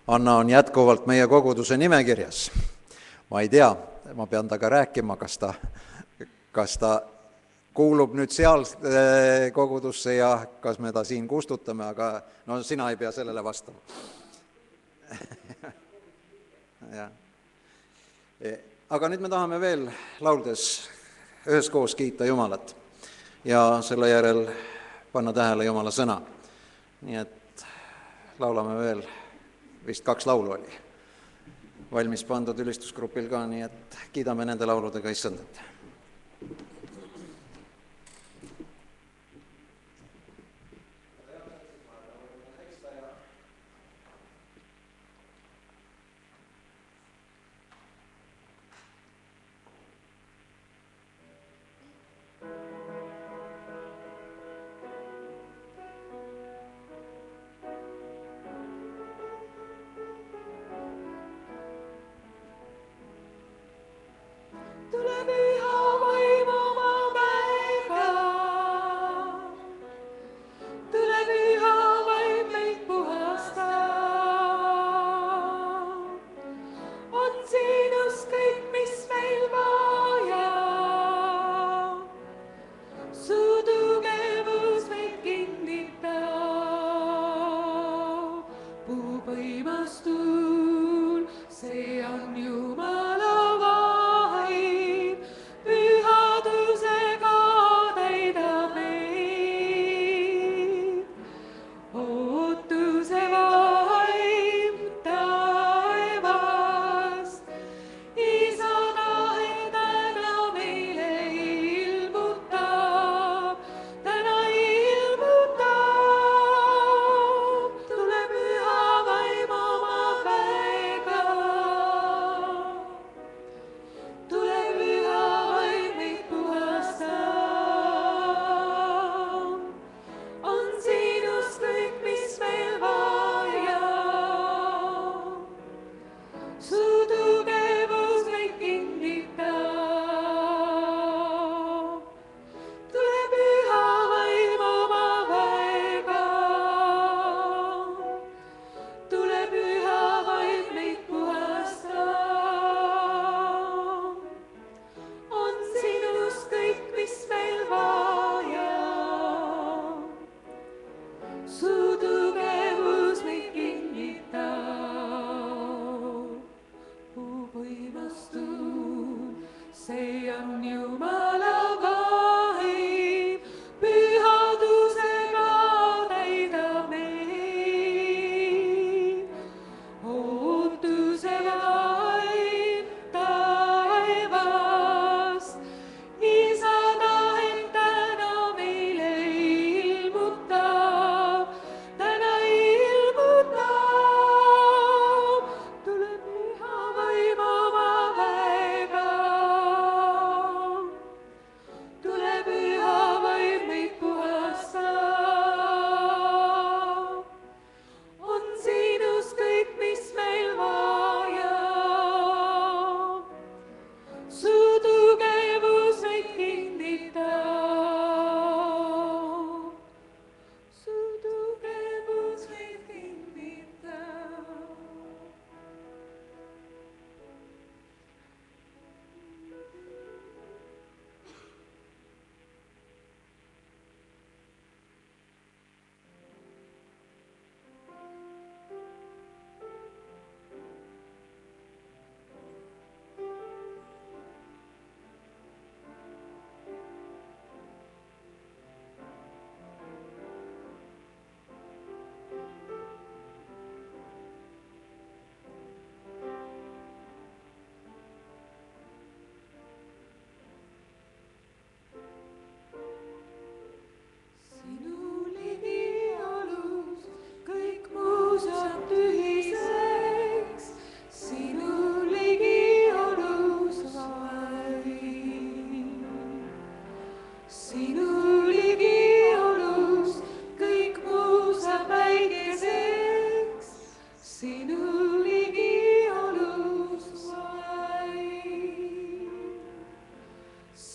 Anna on jätkuvalt meie koguduse nimekirjas. Ma ei tea, ma pean temaga rääkima, kas ta kuulub nüüd seal kogudusse ja kas me ta siin kustutame, aga no sina ei pea sellele vastama. Ja. Aga nüüd me tahame veel lauldes üheskoos kiita Jumalat ja selle järel panna tähele Jumala sõna. Nii et laulame veel, vist 2 laulu oli valmis pandud ülistusgrupil ka, nii et kiidame nende lauludega Issandat.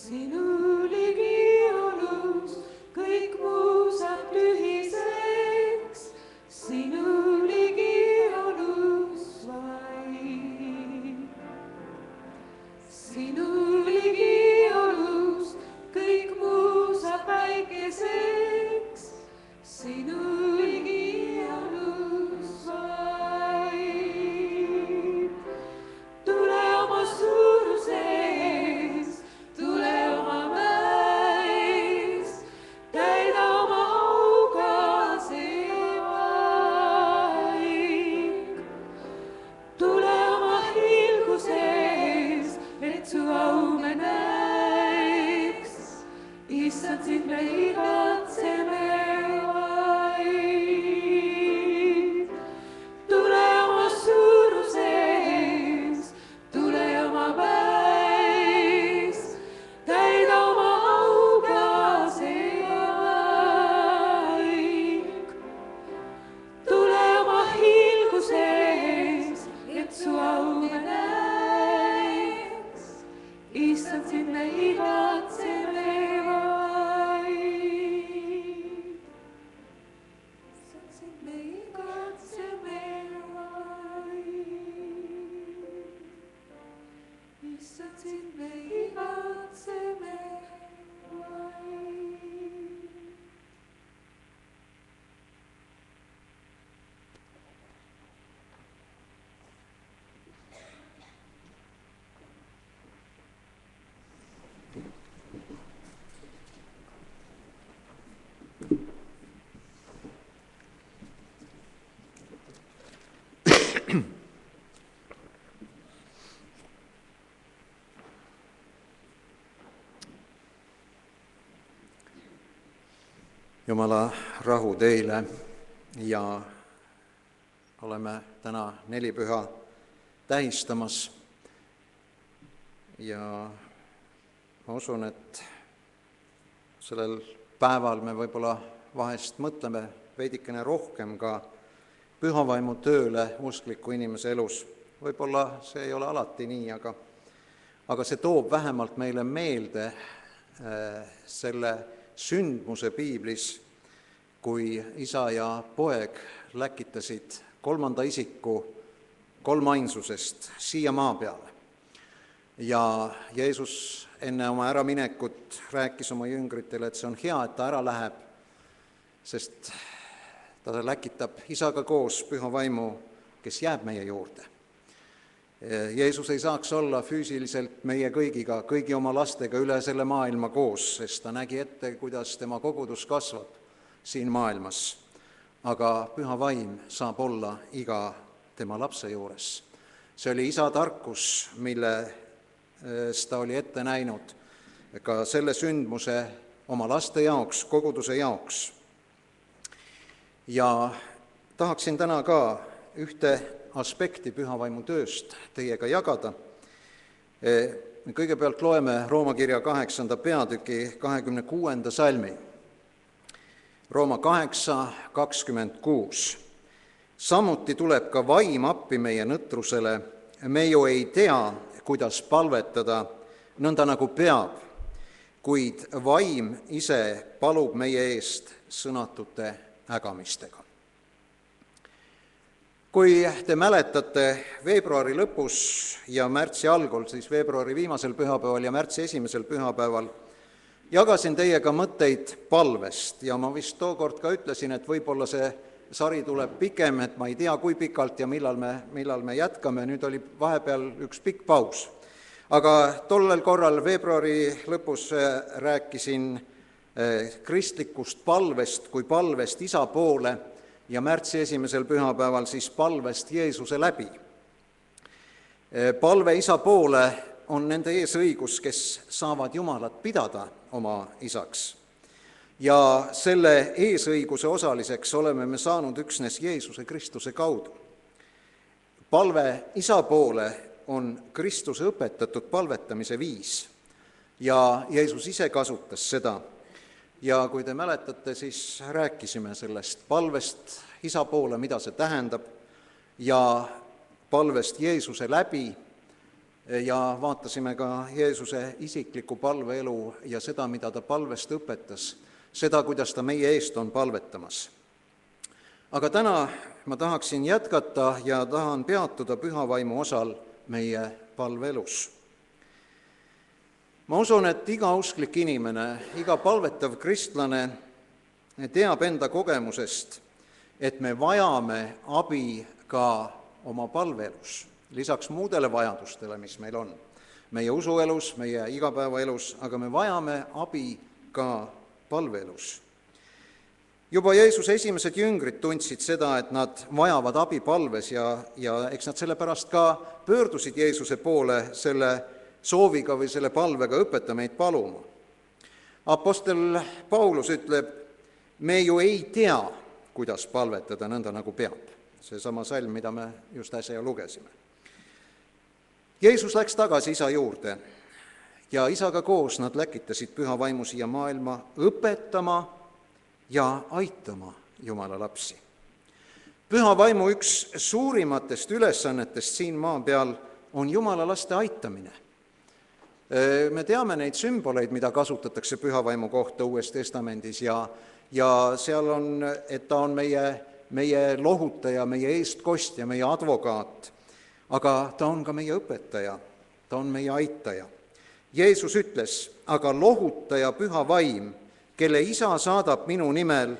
sinu ligi olus kõik muu Jumala rahu teile ja oleme täna nelipüha tähistamas ja ma usun, et sellel päeval me võib-olla vahest mõtleme veidikene rohkem ka pühavaimu tööle uskliku inimese elus. Võib-olla see ei ole alati nii, aga see toob vähemalt meile meelde selle sündmuse piiblis, kui isa ja poeg läkitasid kolmanda isiku kolmainsusest siia maa peale. Ja Jeesus enne oma äraminekut rääkis oma jüngritele, et see on hea, et ta ära läheb, sest ta läkitab isaga koos püha vaimu, kes jääb meie juurde. Jeesus ei saaks olla füüsiliselt meie kõigiga, kõigi oma lastega üle selle maailma koos, sest ta nägi ette, kuidas tema kogudus kasvab siin maailmas. Aga püha vaim saab olla iga tema lapse juures. See oli isa tarkus, milles ta oli ette näinud ka selle sündmuse oma laste jaoks, koguduse jaoks. Ja tahaksin täna ka ühte aspekti pühavaimu tööst teiega jagada. Kõigepealt loeme Rooma kirja 8. peatüki 26. salmi. Rooma 8:26. Samuti tuleb ka vaim appi meie nõtrusele. Me ju ei tea, kuidas palvetada, nõnda nagu peab, kuid vaim ise palub meie eest sõnatute ägamistega. Kui te mäletate, veebruari lõpus ja märtsi algul, siis veebruari viimasel pühapäeval ja märtsi esimesel pühapäeval jagasin teiega mõtteid palvest ja ma vist tookord ka ütlesin, et võib-olla see sari tuleb pikem, et ma ei tea, kui pikalt ja millal me jätkame, nüüd oli vahepeal üks pikk paus. Aga tollel korral veebruari lõpus rääkisin kristlikust palvest kui palvest isa poole ja märtsi esimesel pühapäeval siis palvest Jeesuse läbi. Palve isa poole on nende eesõigus, kes saavad Jumalat pidada oma isaks. Ja selle eesõiguse osaliseks oleme me saanud üksnes Jeesuse Kristuse kaudu. Palve isa poole on Kristuse õpetatud palvetamise viis ja Jeesus ise kasutas seda. Ja kui te mäletate, siis rääkisime sellest palvest isa poole, mida see tähendab, ja palvest Jeesuse läbi ja vaatasime ka Jeesuse isiklikku palveelu ja seda, mida ta palvest õpetas, seda, kuidas ta meie eest on palvetamas. Aga täna ma tahaksin jätkata ja tahan peatuda pühavaimu osal meie palveelus. Ma usun, et iga usklik inimene, iga palvetav kristlane teab enda kogemusest, et me vajame abi ka oma palveelus, lisaks muudele vajadustele, mis meil on. Meie usuelus, meie igapäevaelus, aga me vajame abi ka palveelus. Juba Jeesuse esimesed jüngrid tundsid seda, et nad vajavad abi palves ja eks nad sellepärast ka pöördusid Jeesuse poole selle sooviga või selle palvega õpeta meid paluma. Apostel Paulus ütleb, me ju ei tea, kuidas palvetada nõnda nagu peab. Seesama salm, mida me just äsja lugesime. Jeesus läks tagasi isa juurde ja isaga koos nad läkitasid püha vaimu siia maailma õpetama ja aitama Jumala lapsi. Püha vaimu üks suurimatest ülesannetest siin maa peal on Jumala laste aitamine. Me teame neid sümboleid, mida kasutatakse püha vaimu kohta Uues Testamendis ja seal on, et ta on meie lohutaja, meie eestkostja, meie advokaat, aga ta on ka meie õpetaja, ta on meie aitaja. Jeesus ütles, aga lohutaja püha vaim, kelle isa saadab minu nimel,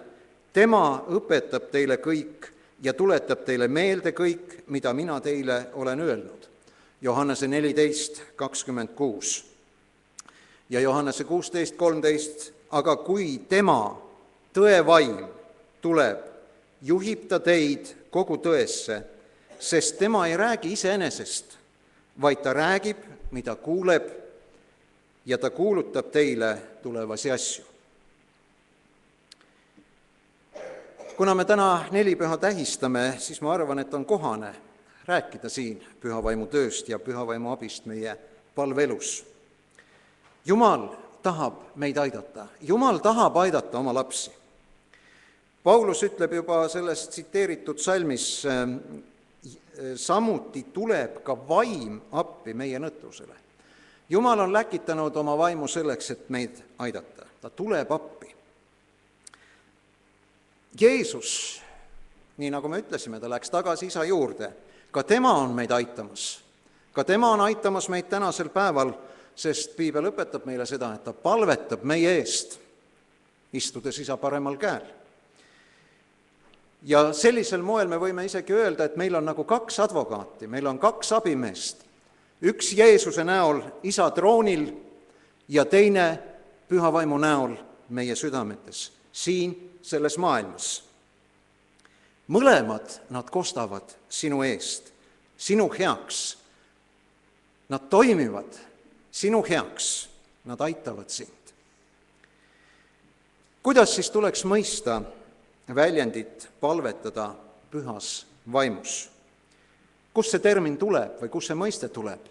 tema õpetab teile kõik ja tuletab teile meelde kõik, mida mina teile olen öelnud. Johannese 14:26 ja Johannese 16:13, aga kui tema tõevaim tuleb, juhib ta teid kogu tõesse, sest tema ei räägi iseenesest, vaid ta räägib, mida kuuleb, ja ta kuulutab teile tulevasi asju. Kuna me täna nelipüha tähistame, siis ma arvan, et on kohane rääkida siin pühavaimu tööst ja pühavaimu abist meie palveelus. Jumal tahab meid aidata. Jumal tahab aidata oma lapsi. Paulus ütleb juba selles tsiteeritud salmis, samuti tuleb ka vaim appi meie nõtrusele. Jumal on läkitanud oma vaimu selleks, et meid aidata. Ta tuleb appi. Jeesus, nii nagu me ütlesime, ta läks tagasi isa juurde. Ka tema on meid aitamas. Ka tema on aitamas meid tänasel päeval, sest piibel õpetab meile seda, et ta palvetab meie eest, istudes isa paremal käel. Ja sellisel moel me võime isegi öelda, et meil on nagu kaks advokaati, meil on kaks abimeest. Üks Jeesuse näol isa troonil ja teine püha vaimu näol meie südametes, siin selles maailmas. Mõlemad nad kostavad sinu eest, sinu heaks. Nad toimivad sinu heaks, nad aitavad sind. Kuidas siis tuleks mõista väljendit palvetada pühas vaimus? Kust see termin tuleb või kust see mõiste tuleb?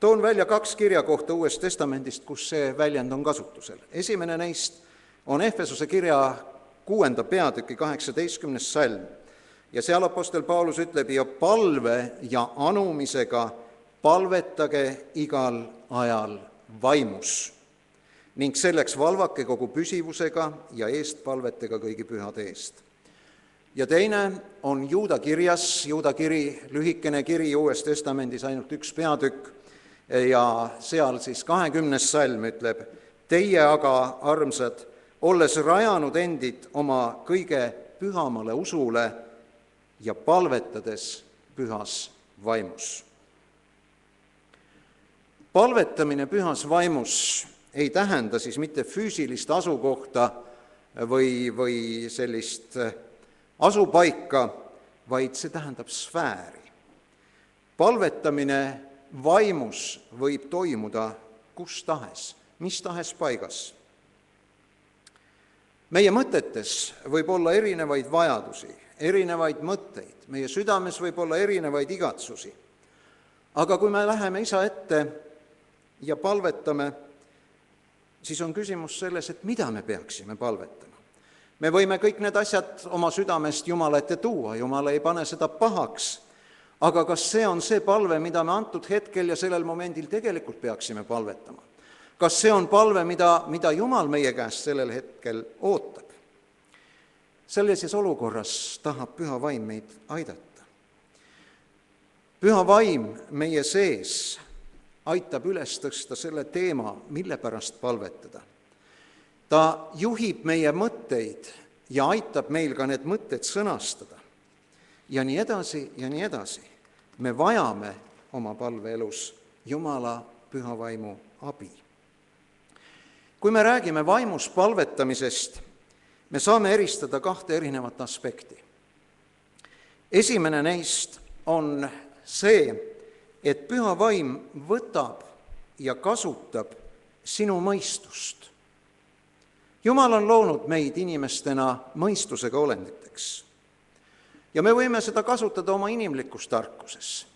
Toon välja 2 kirjakohta Uuest Testamendist, kus see väljend on kasutusel. Esimene neist on Efesuse kirja 6. peatüki 18. salm ja seal apostel Paulus ütleb, ja palve ja anumisega palvetage igal ajal vaimus ning selleks valvake kogu püsivusega ja eestpalvetega kõigi pühade eest. Ja teine on Juuda kirjas, Juuda kiri, lühikene kiri Uues Testamendis, ainult 1 peatükk ja seal siis 20. salm ütleb, teie aga, armsad, olles rajanud endid oma kõige pühamale usule ja palvetades pühas vaimus. Palvetamine pühas vaimus ei tähenda siis mitte füüsilist asukohta või sellist asupaika, vaid see tähendab sfääri. Palvetamine vaimus võib toimuda kus tahes, mis tahes paigas. Meie mõtetes võib olla erinevaid vajadusi, erinevaid mõtteid, meie südames võib olla erinevaid igatsusi. Aga kui me läheme isa ette ja palvetame, siis on küsimus selles, et mida me peaksime palvetama. Me võime kõik need asjad oma südamest Jumala ette tuua, Jumal ei pane seda pahaks, aga kas see on see palve, mida me antud hetkel ja sellel momendil tegelikult peaksime palvetama? Kas see on palve, mida Jumal meie käest sellel hetkel ootab? Sellises olukorras tahab püha vaim meid aidata. Püha vaim meie sees aitab üles tõsta selle teema, mille pärast palvetada. Ta juhib meie mõtteid ja aitab meil ka need mõtted sõnastada. Ja nii edasi ja nii edasi. Me vajame oma palveelus Jumala püha vaimu abi. Kui me räägime vaimus palvetamisest, me saame eristada 2 erinevat aspekti. Esimene neist on see, et püha vaim võtab ja kasutab sinu mõistust. Jumal on loonud meid inimestena mõistusega olenditeks. Ja me võime seda kasutada oma inimlikus tarkuses.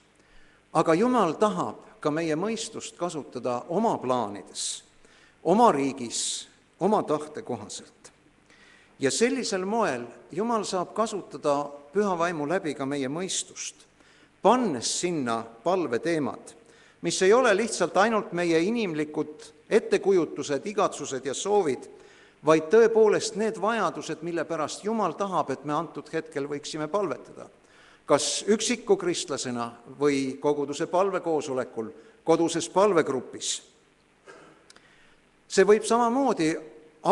Aga Jumal tahab ka meie mõistust kasutada oma plaanides, oma riigis, oma tahte kohaselt. Ja sellisel moel Jumal saab kasutada püha vaimu läbi ka meie mõistust, pannes sinna palveteemad, mis ei ole lihtsalt ainult meie inimlikud ettekujutused, igatsused ja soovid, vaid tõepoolest need vajadused, mille pärast Jumal tahab, et me antud hetkel võiksime palvetada. Kas üksiku kristlasena või koguduse palvekoosolekul, koduses palvegrupis. See võib samamoodi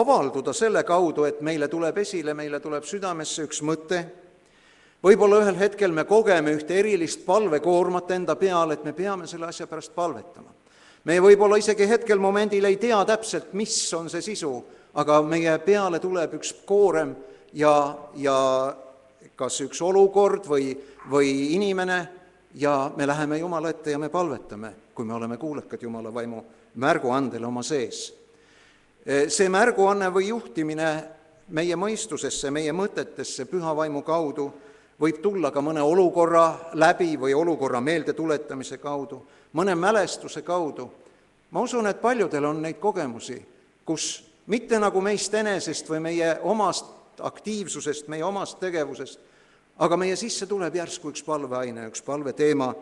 avalduda selle kaudu, et meile tuleb esile, meile tuleb südamesse üks mõte. Võib-olla ühel hetkel me kogeme ühte erilist palvekoormat enda peale, et me peame selle asja pärast palvetama. Me võib-olla isegi hetkel momendil ei tea täpselt, mis on see sisu, aga meie peale tuleb üks koorem ja kas üks olukord või inimene ja me läheme Jumala ette ja me palvetame, kui me oleme kuulekad Jumala vaimu märguandele oma sees. See märguanne või juhtimine meie mõistusesse, meie mõtetesse püha vaimu kaudu võib tulla ka mõne olukorra läbi või olukorra meeldetuletamise kaudu, mõne mälestuse kaudu. Ma usun, et paljudel on neid kogemusi, kus mitte nagu meist enesest või meie omast aktiivsusest, meie omast tegevusest, aga meie sisse tuleb järsku üks palveaine, üks palveteema,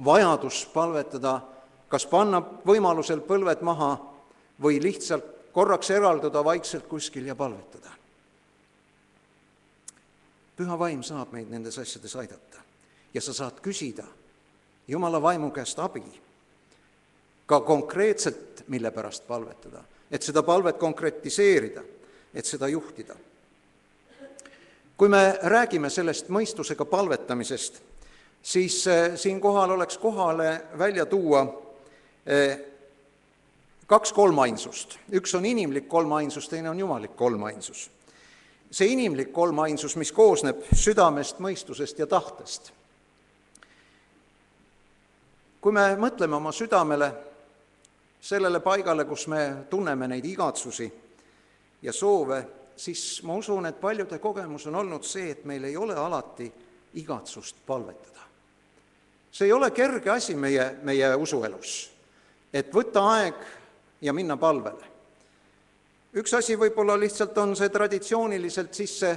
vajadus palvetada, kas panna võimalusel põlved maha või lihtsalt korraks eralduda vaikselt kuskil ja palvetada. Püha vaim saab meid nendes asjades aidata ja sa saad küsida Jumala vaimu käest abi, ka konkreetselt, mille pärast palvetada, et seda palvet konkretiseerida, et seda juhtida. Kui me räägime sellest mõistusega palvetamisest, siis siinkohal oleks kohale välja tuua 2 kolmainsust. Üks on inimlik kolmainsus, teine on jumalik kolmainsus. See inimlik kolmainsus, mis koosneb südamest, mõistusest ja tahtest. Kui me mõtleme oma südamele, sellele paigale, kus me tunneme neid igatsusi ja soove, siis ma usun, et paljude kogemus on olnud see, et meil ei ole alati igatsust palvetada. See ei ole kerge asi meie usuelus, et võtta aeg ja minna palvele. Üks asi võib-olla lihtsalt on see traditsiooniliselt sisse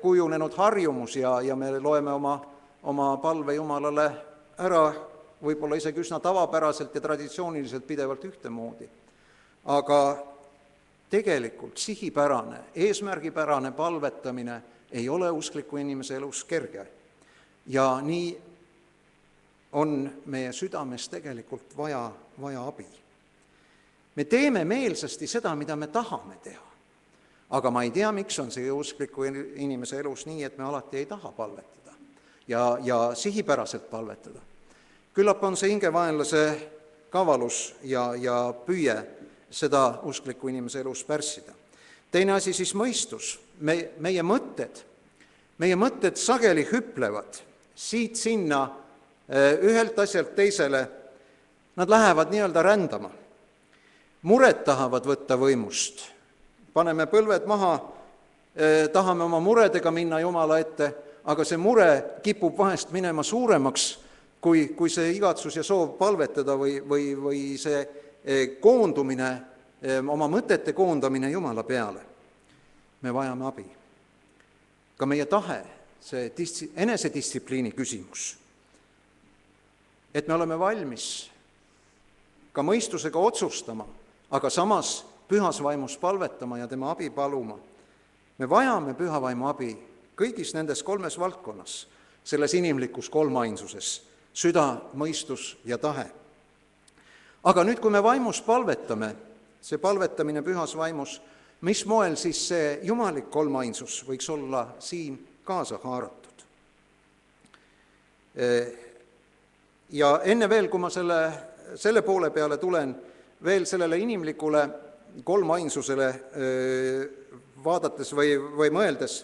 kujunenud harjumus ja me loeme oma palve Jumalale ära võib-olla isegi üsna tavapäraselt ja traditsiooniliselt pidevalt ühtemoodi. Aga tegelikult sihipärane, eesmärgipärane palvetamine ei ole uskliku inimese elus kerge. Ja nii on meie südames tegelikult vaja abi. Me teeme meelsasti seda, mida me tahame teha. Aga ma ei tea, miks on see uskliku inimese elus nii, et me alati ei taha palvetada ja sihipäraselt palvetada. Küllap on see hingevaenlase kavalus ja püüe seda uskliku inimese elus pärssida. Teine asi siis mõistus. Meie mõtted sageli hüplevad siit sinna ühelt asjalt teisele. Nad lähevad nii-öelda rändama. Mured tahavad võtta võimust. Paneme põlved maha, tahame oma muredega minna Jumala ette, aga see mure kipub vahest minema suuremaks, kui see igatsus ja soov palvetada või see koondumine, oma mõtete koondamine Jumala peale. Me vajame abi. Ka meie tahe, see enesedistsipliini küsimus, et me oleme valmis ka mõistusega otsustama, aga samas pühas vaimus palvetama ja tema abi paluma. Me vajame püha vaimu abi kõigis nendes 3 valdkonnas, selles inimlikus kolmainsuses, süda, mõistus ja tahe. Aga nüüd, kui me vaimus palvetame, see palvetamine pühas vaimus, mis moel siis see jumalik kolmainsus võiks olla siin kaasa haaratud? Ja enne veel, kui ma selle poole peale tulen, veel sellele inimlikule kolmainsusele vaadates või mõeldes,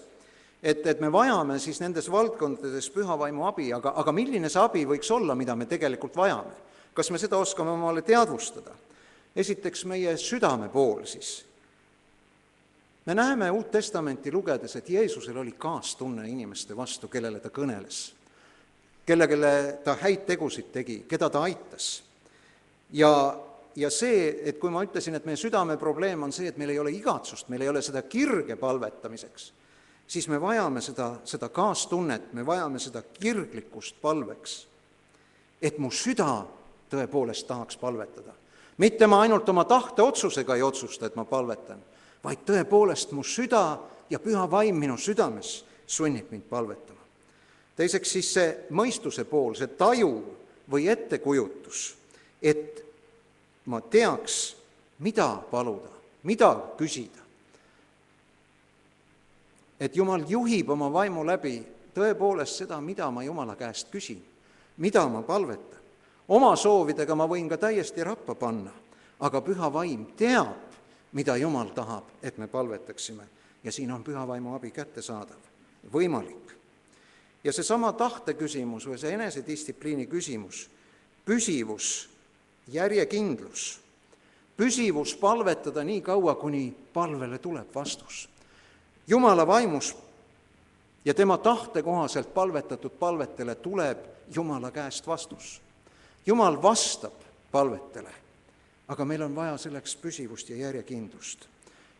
et me vajame siis nendes valdkondades püha vaimu abi, aga milline see abi võiks olla, mida me tegelikult vajame? Kas me seda oskame omale teadvustada? Esiteks meie südame pool siis. Me näeme Uut Testamenti lugedes, et Jeesusel oli kaastunne inimeste vastu, kellele ta kõneles, kellele ta häid tegusid tegi, keda ta aitas. Ja see, et kui ma ütlesin, et meie südame probleem on see, et meil ei ole igatsust, meil ei ole seda kirge palvetamiseks, siis me vajame seda kaastunnet, me vajame seda kirglikkust palveks, et mu süda tõepoolest tahaks palvetada. Mitte ma ainult oma tahteotsusega ei otsusta, et ma palvetan, vaid tõepoolest mu süda ja püha vaim minu südames sunnib mind palvetama. Teiseks siis see mõistuse pool, see taju või ettekujutus, et ma teaks, mida paluda, mida küsida. Et Jumal juhib oma vaimu läbi tõepoolest seda, mida ma Jumala käest küsin, mida ma palvetan. Oma soovidega ma võin ka täiesti rappa panna, aga püha vaim teab, mida Jumal tahab, et me palvetaksime. Ja siin on püha vaimu abi kättesaadav. võimalik. Ja seesama tahte küsimus või see enesedistsipliini küsimus, püsivus, järjekindlus, püsivus palvetada nii kaua, kuni palvele tuleb vastus. Jumala vaimus ja tema tahte kohaselt palvetatud palvetele tuleb Jumala käest vastus. Jumal vastab palvetele, aga meil on vaja selleks püsivust ja järjekindlust.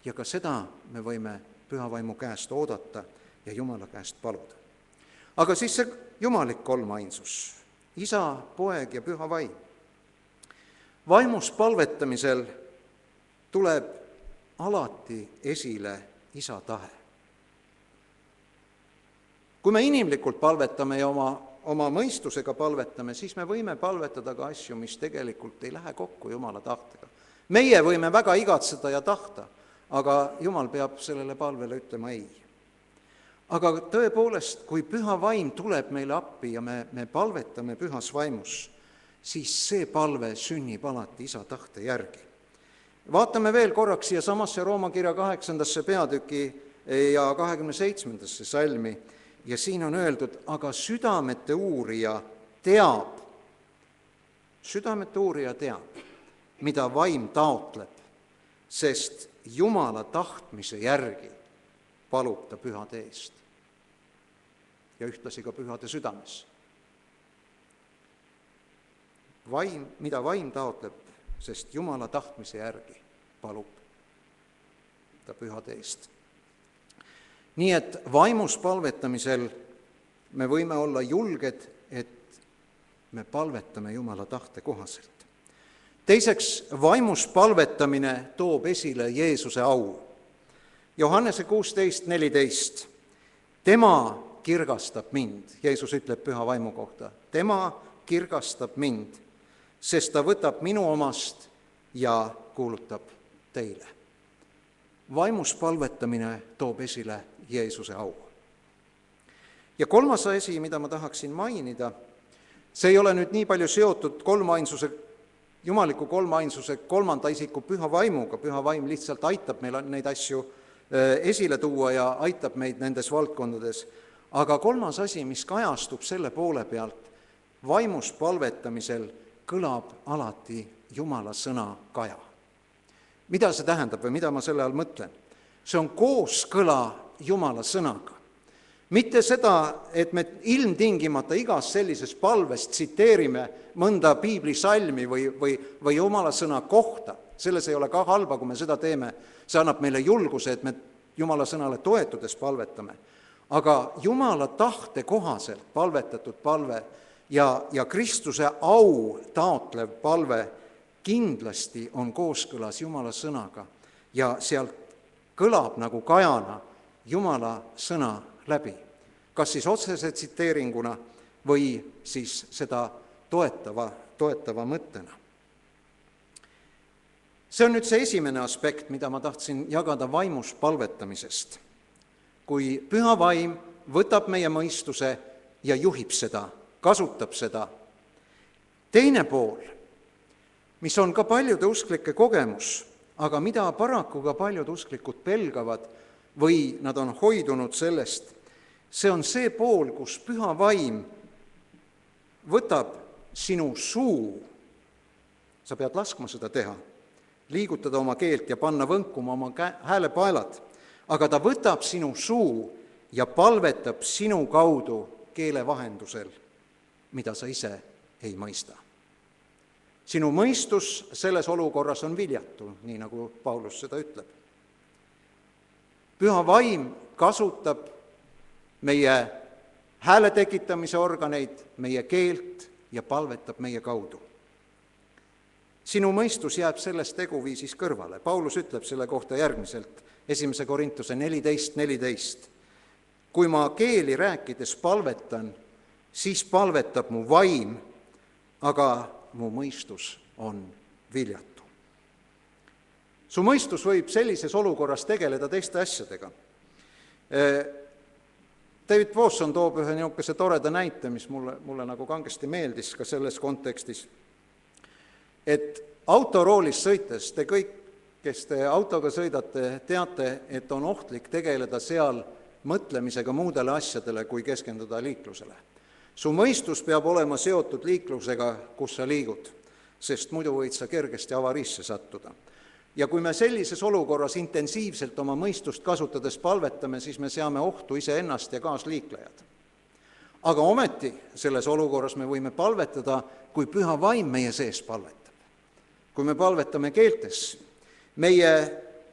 Ja ka seda me võime Püha Vaimu käest oodata ja Jumala käest paluda. Aga siis see jumalik kolmainsus, Isa, Poeg ja Püha Vaim. Vaimus palvetamisel tuleb alati esile Isa tahe. Kui me inimlikult palvetame ja oma mõistusega palvetame, siis me võime palvetada ka asju, mis tegelikult ei lähe kokku Jumala tahtega. Meie võime väga igatseda ja tahta, aga Jumal peab sellele palvele ütlema ei. Aga tõepoolest, kui Püha Vaim tuleb meile appi ja me palvetame Pühas Vaimus, siis see palve sünnib alati Isa tahte järgi. Vaatame veel korraks siia samasse Rooma kirja 8. peatüki ja 27. salmi ja siin on öeldud, aga südamete uurija teab, mida vaim taotleb, sest Jumala tahtmise järgi palub ta pühade eest ja ühtlasi ka pühade südames. Mida vaim taotleb, sest Jumala tahtmise järgi palub ta pühade eest. Nii et vaimus palvetamisel me võime olla julged, et me palvetame Jumala tahte kohaselt. Teiseks, vaimus palvetamine toob esile Jeesuse au. Johannese 16:14. Tema kirgastab mind, Jeesus ütleb Püha Vaimu kohta, tema kirgastab mind, sest ta võtab minu omast ja kuulutab teile. Vaimus palvetamine toob esile Jeesuse au. Ja kolmas asi, mida ma tahaksin mainida, see ei ole nüüd nii palju seotud jumaliku kolmainsuse kolmanda isiku Püha Vaimuga, Püha Vaim lihtsalt aitab meil neid asju esile tuua ja aitab meid nendes valdkondades. Aga kolmas asi, mis kajastub selle poole pealt, vaimus palvetamisel kõlab alati Jumala sõna kaja. Mida see tähendab või mida ma selle all mõtlen? See on kooskõla Jumala sõnaga. Mitte seda, et me ilmtingimata igas sellises palves tsiteerime mõnda piiblisalmi või Jumala sõna kohta. Selles ei ole ka halba, kui me seda teeme. See annab meile julguse, et me Jumala sõnale toetudes palvetame. Aga Jumala tahte kohaselt palvetatud palve ja Kristuse au taotlev palve kindlasti on kooskõlas Jumala sõnaga ja sealt kõlab nagu kajana Jumala sõna läbi, kas siis otsese tsiteeringuna või siis seda toetava mõttena. See on nüüd see esimene aspekt, mida ma tahtsin jagada vaimus palvetamisest. Kui Püha Vaim võtab meie mõistuse ja juhib seda, kasutab seda. Teine pool, mis on ka paljude usklike kogemus, aga mida paraku ka paljud usklikud pelgavad või nad on hoidunud sellest, see on see pool, kus Püha Vaim võtab sinu suu, sa pead laskma seda teha, liigutada oma keelt ja panna võnkuma oma häälepaelad, aga ta võtab sinu suu ja palvetab sinu kaudu keele vahendusel, mida sa ise ei mõista. Sinu mõistus selles olukorras on viljatu, nii nagu Paulus seda ütleb. Püha Vaim kasutab meie hääle tekitamise organeid, meie keelt ja palvetab meie kaudu. Sinu mõistus jääb sellest teguviisis kõrvale. Paulus ütleb selle kohta järgmiselt, 1. Korintuse 14:14. Kui ma keeli rääkides palvetan, siis palvetab mu vaim, aga mu mõistus on viljatu. Su mõistus võib sellises olukorras tegeleda teiste asjadega. David Wasson toob ühe niisuguse toreda näite, mis mulle nagu kangesti meeldis ka selles kontekstis, et autoroolis sõites, te kõik, kes te autoga sõidate, teate, et on ohtlik tegeleda seal mõtlemisega muudele asjadele, kui keskenduda liiklusele. Su mõistus peab olema seotud liiklusega, kus sa liigud, sest muidu võid sa kergesti avariisse sattuda. Ja kui me sellises olukorras intensiivselt oma mõistust kasutades palvetame, siis me seame ohtu iseennast ja kaasliiklejad. Aga ometi selles olukorras me võime palvetada, kui püha vaim meie sees palvetab. Kui me palvetame keeltes, meie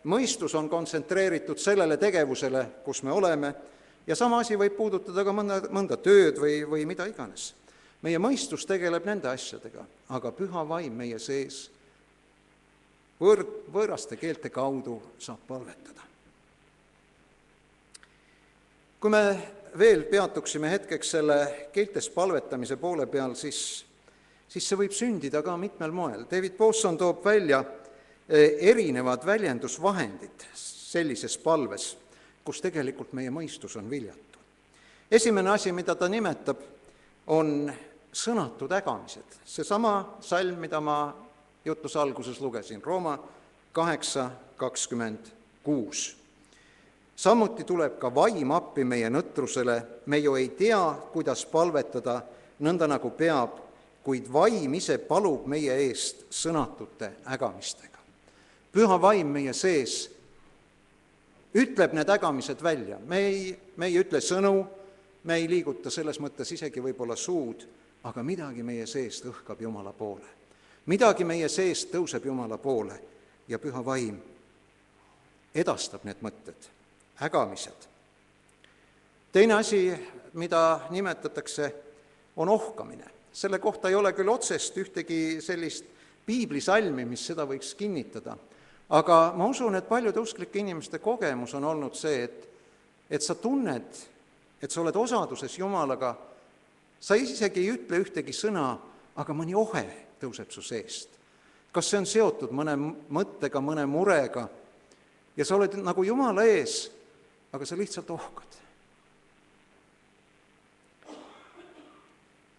mõistus on kontsentreeritud sellele tegevusele, kus me oleme, ja sama asi võib puudutada ka mõnda tööd või mida iganes. Meie mõistus tegeleb nende asjadega, aga püha vaim meie sees võõraste keelte kaudu saab palvetada. Kui me veel peatuksime hetkeks selle keeltes palvetamise poole peal, siis see võib sündida ka mitmel moel. David Pawson toob välja erinevad väljendusvahendid sellises palves, kus tegelikult meie mõistus on viljatu. Esimene asi, mida ta nimetab, on sõnatud ägamised. Seesama salm, mida ma jutluse alguses lugesin, Rooma 8:26. Samuti tuleb ka vaim appi meie nõtrusele, me ju ei tea, kuidas palvetada nõnda nagu peab, kuid vaim ise palub meie eest sõnatute ägamistega. Püha vaim meie sees ütleb need ägamised välja. Me ei ütle sõnu, me ei liiguta selles mõttes isegi võib-olla suud, aga midagi meie seest õhkab Jumala poole. Midagi meie seest tõuseb Jumala poole ja püha vaim edastab need mõtted, ägamised. Teine asi, mida nimetatakse, on ohkamine. Selle kohta ei ole küll otsest ühtegi sellist piiblisalmi, mis seda võiks kinnitada, aga ma usun, et paljude usklike inimeste kogemus on olnud see, et sa tunned, et sa oled osaduses Jumalaga, sa isegi ei ütle ühtegi sõna, aga mõni ohe tõuseb su seest. Kas see on seotud mõne mõttega, mõne murega ja sa oled nagu Jumala ees, aga sa lihtsalt ohkad.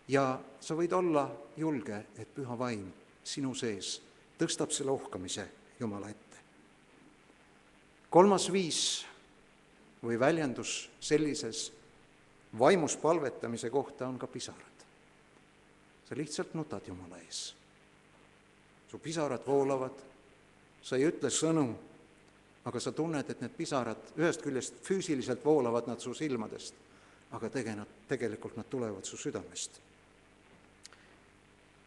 Ja sa võid olla julge, et püha vaim sinu sees tõstab selle ohkamise Jumala ette. Kolmas viis või väljendus sellises vaimus palvetamise kohta on ka pisarad. Sa lihtsalt nutad Jumala ees. Su pisarad voolavad, sa ei ütle sõnu, aga sa tunned, et need pisarad ühest küljest füüsiliselt voolavad nad su silmadest, aga tegelikult nad tulevad su südamest.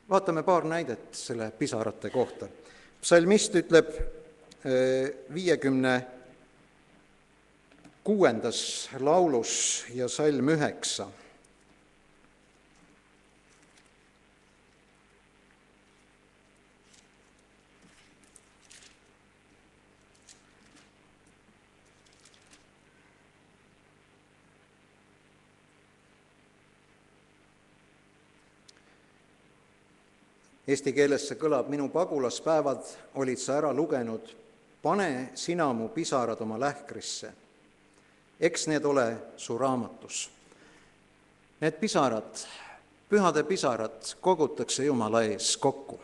Vaatame paar näidet selle pisarate kohta. Psalmist ütleb 56. laulus ja salm 9. Eesti keeles see kõlab, minu pagulaspäevad olid sa ära lugenud, pane sina mu pisarad oma lähkrisse, eks need ole su raamatus. Need pisarad, pühade pisarad kogutakse Jumala ees kokku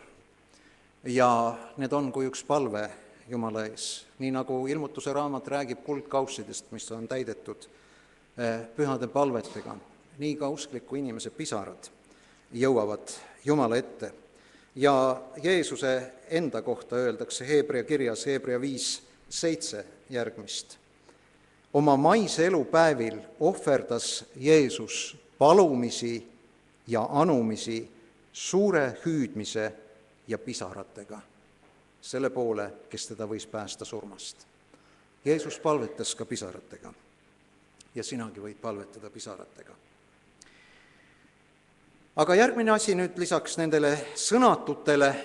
ja need on kui üks palve Jumala ees, nii nagu ilmutuse raamat räägib kuldkaussidest, mis on täidetud pühade palvetega, nii ka uskliku inimese pisarad jõuavad Jumala ette. Ja Jeesuse enda kohta öeldakse Heebrea kirjas, Heebrea 5:7 järgmist. Oma maise elupäevil ohverdas Jeesus palumisi ja anumisi suure hüüdmise ja pisaratega selle poole, kes teda võis päästa surmast. Jeesus palvetas ka pisaratega ja sinagi võid palvetada pisaratega. Aga järgmine asi nüüd lisaks nendele sõnatutele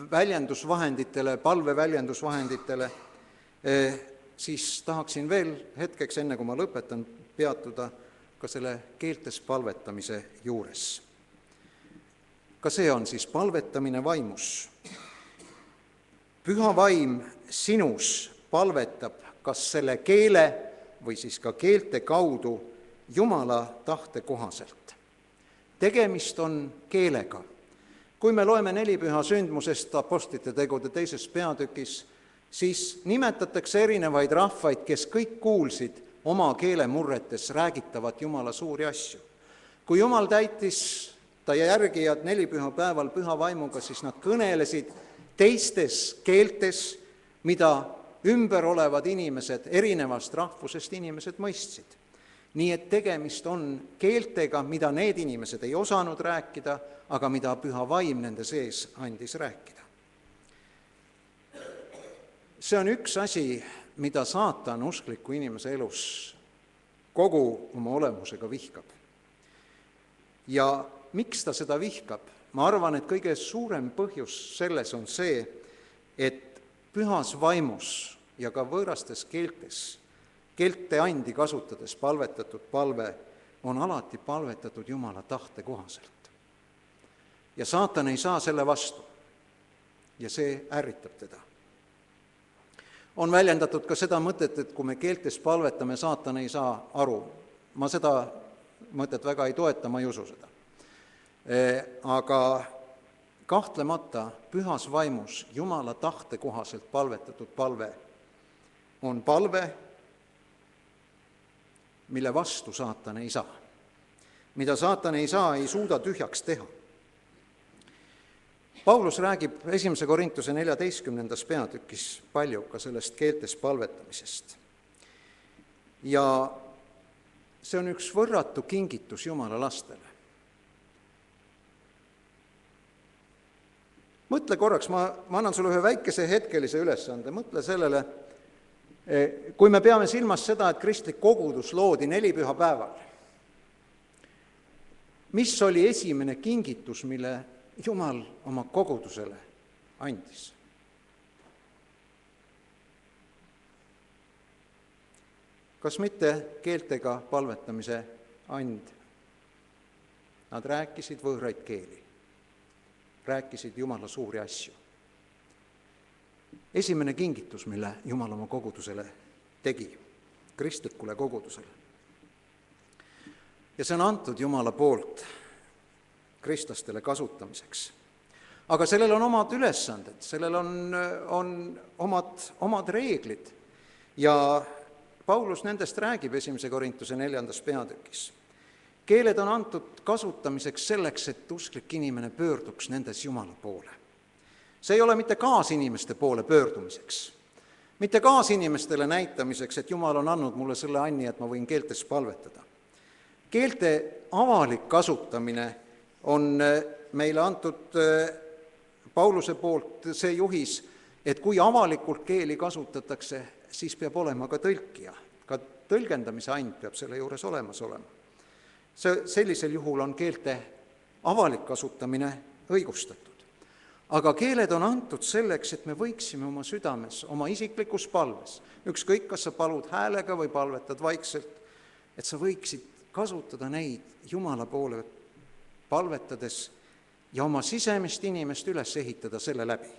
väljendusvahenditele, palveväljendusvahenditele, siis tahaksin veel hetkeks, enne kui ma lõpetan, peatuda ka selle keeltes palvetamise juures. Ka see on siis palvetamine vaimus. Püha vaim sinus palvetab kas selle keele või siis ka keelte kaudu Jumala tahte kohaselt. Tegemist on keelega. Kui me loeme nelipüha sündmusest Apostlite tegude 2. peatükis, siis nimetatakse erinevaid rahvaid, kes kõik kuulsid, oma keelemurretes räägitavat Jumala suuri asju. Kui Jumal täitis ta järgijad nelipühapäeval püha vaimuga, siis nad kõnelesid teistes keeltes, mida ümber olevad inimesed, erinevast rahvusest inimesed mõistsid. Nii et tegemist on keeltega, mida need inimesed ei osanud rääkida, aga mida püha vaim nende sees andis rääkida. See on üks asi, mida saatan uskliku inimese elus kogu oma olemusega vihkab. Ja miks ta seda vihkab? Ma arvan, et kõige suurem põhjus selles on see, et pühas vaimus ja ka võõrastes keeltes, keelte andi kasutades palvetatud palve on alati palvetatud Jumala tahte kohaselt. Ja saatan ei saa selle vastu ja see ärritab teda. On väljendatud ka seda mõtet, et kui me keeltes palvetame, saatan ei saa aru. Ma seda mõtet väga ei toeta, ma ei usu seda. Aga kahtlemata pühas vaimus Jumala tahte kohaselt palvetatud palve on palve, mille vastu saatan ei saa. Mida saatan ei saa, ei suuda tühjaks teha. Paulus räägib 1. Korintuse 14. peatükis palju ka sellest keeltes palvetamisest. Ja see on üks võrratu kingitus Jumala lastele. Mõtle korraks, ma annan sulle ühe väikese hetkelise ülesande, mõtle sellele, kui me peame silmas seda, et kristlik kogudus loodi nelipühapäeval. Mis oli esimene kingitus, mille Jumal oma kogudusele andis? Kas mitte keeltega palvetamise and? Nad rääkisid võõraid keeli. Rääkisid Jumala suuri asju. Esimene kingitus, mille Jumal oma kogudusele tegi, kristlikule kogudusele. Ja see on antud Jumala poolt kristlastele kasutamiseks. Aga sellel on omad ülesanded, sellel on omad reeglid ja Paulus nendest räägib 1. Korintuse 4. peatükis. Keeled on antud kasutamiseks selleks, et usklik inimene pöörduks nendes Jumala poole. See ei ole mitte kaasinimeste poole pöördumiseks, mitte kaasinimestele näitamiseks, et Jumal on andnud mulle selle anni, et ma võin keeltes palvetada. Keelte avalik kasutamine on meile antud Pauluse poolt see juhis, et kui avalikult keeli kasutatakse, siis peab olema ka tõlkija. Ka tõlgendamise and peab selle juures olemas olema. Sellisel juhul on keelte avalik kasutamine õigustatud. Aga keeled on antud selleks, et me võiksime oma südames, oma isiklikus palves, ükskõik kas sa palud häälega või palvetad vaikselt, et sa võiksid kasutada neid Jumala poole palvetades ja oma sisemist inimest üles ehitada selle läbi.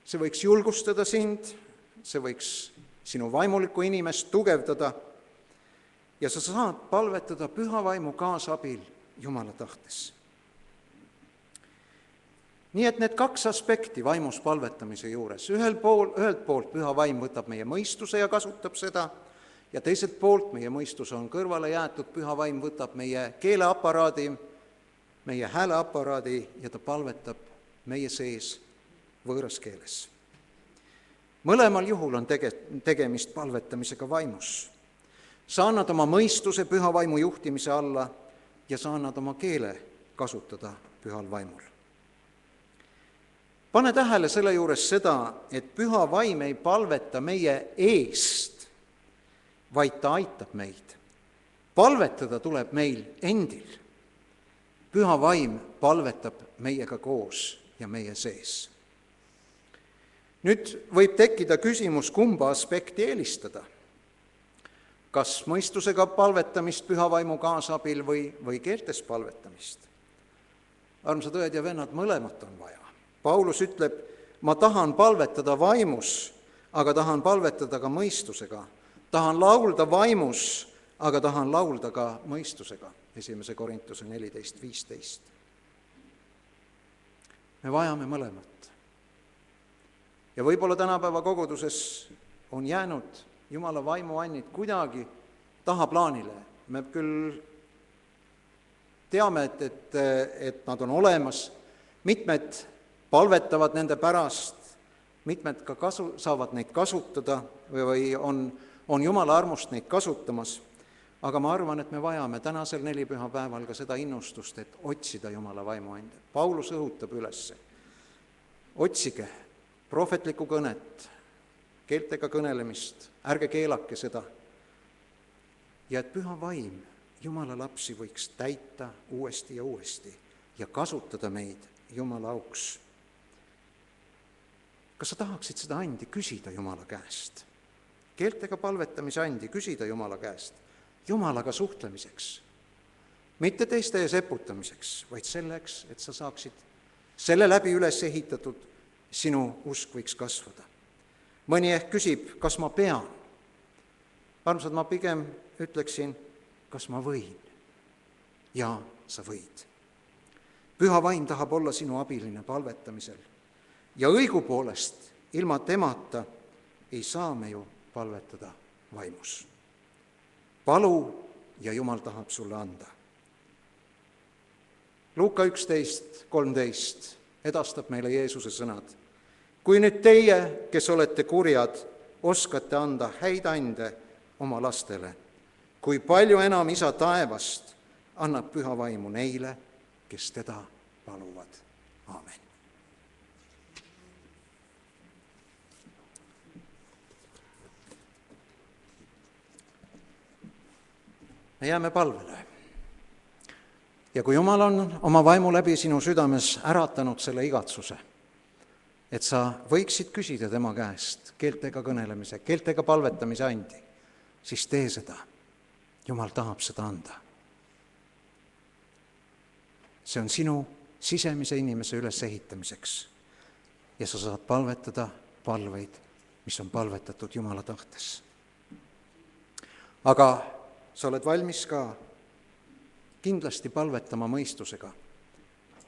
See võiks julgustada sind, see võiks sinu vaimulikku inimest tugevdada ja sa saad palvetada püha vaimu kaasabil Jumala tahtes. Nii et need kaks aspekti vaimus palvetamise juures. Ühelt poolt püha vaim võtab meie mõistuse ja kasutab seda, ja teiselt poolt meie mõistus on kõrvale jäetud, püha vaim võtab meie keeleaparaadi, meie hääleaparaadi ja ta palvetab meie sees võõras keeles. Mõlemal juhul on tegemist palvetamisega vaimus. Sa annad oma mõistuse püha vaimu juhtimise alla ja sa annad oma keele kasutada pühal vaimul. Pane tähele selle juures seda, et püha vaim ei palveta meie eest, vaid ta aitab meid. Palvetada tuleb meil endil. Püha vaim palvetab meiega koos ja meie sees. Nüüd võib tekkida küsimus, kumba aspekti eelistada. Kas mõistusega palvetamist püha vaimu kaasabil või keeltes palvetamist? Armsad õed ja vennad, mõlemat on vaja. Paulus ütleb, ma tahan palvetada vaimus, aga tahan palvetada ka mõistusega. Tahan laulda vaimus, aga tahan laulda ka mõistusega. 1. Korintuse 14:15. Me vajame mõlemat. Ja võib-olla tänapäeva koguduses on jäänud Jumala vaimuannid kuidagi tahaplaanile. Me küll teame, et nad on olemas, mitmed palvetavad nende pärast, mitmed ka saavad neid kasutada või on Jumala armust neid kasutamas, aga ma arvan, et me vajame tänasel nelipühapäeval ka seda innustust, et otsida Jumala vaimuande. Paulus õhutab üles. Otsige prohvetlikku kõnet, keeltega kõnelemist, ärge keelake seda. Ja et püha vaim Jumala lapsi võiks täita uuesti ja uuesti ja kasutada meid Jumala auks. Kas sa tahaksid seda andi küsida Jumala käest? Keeltega palvetamise andi küsida Jumala käest, Jumalaga suhtlemiseks, mitte teiste ees eputamiseks, vaid selleks, et sa saaksid selle läbi üles ehitatud, sinu usk võiks kasvada. Mõni ehk küsib, kas ma pean? Armsad, ma pigem ütleksin, kas ma võin? Ja sa võid. Püha vaim tahab olla sinu abiline palvetamisel. Ja õigupoolest ilma temata ei saa me ju palvetada vaimus. Palu ja Jumal tahab sulle anda. Luuka 11:13 edastab meile Jeesuse sõnad. Kui nüüd teie, kes olete kurjad, oskate anda häid ande oma lastele, kui palju enam Isa taevast annab püha vaimu neile, kes teda paluvad. Aamen. Me jääme palvele. Ja kui Jumal on oma vaimu läbi sinu südames äratanud selle igatsuse, et sa võiksid küsida tema käest keeltega kõnelemise, keeltega palvetamise andi, siis tee seda. Jumal tahab seda anda. See on sinu sisemise inimese ülesehitamiseks. Ja sa saad palvetada palveid, mis on palvetatud Jumala tahtes. Aga sa oled valmis ka kindlasti palvetama mõistusega.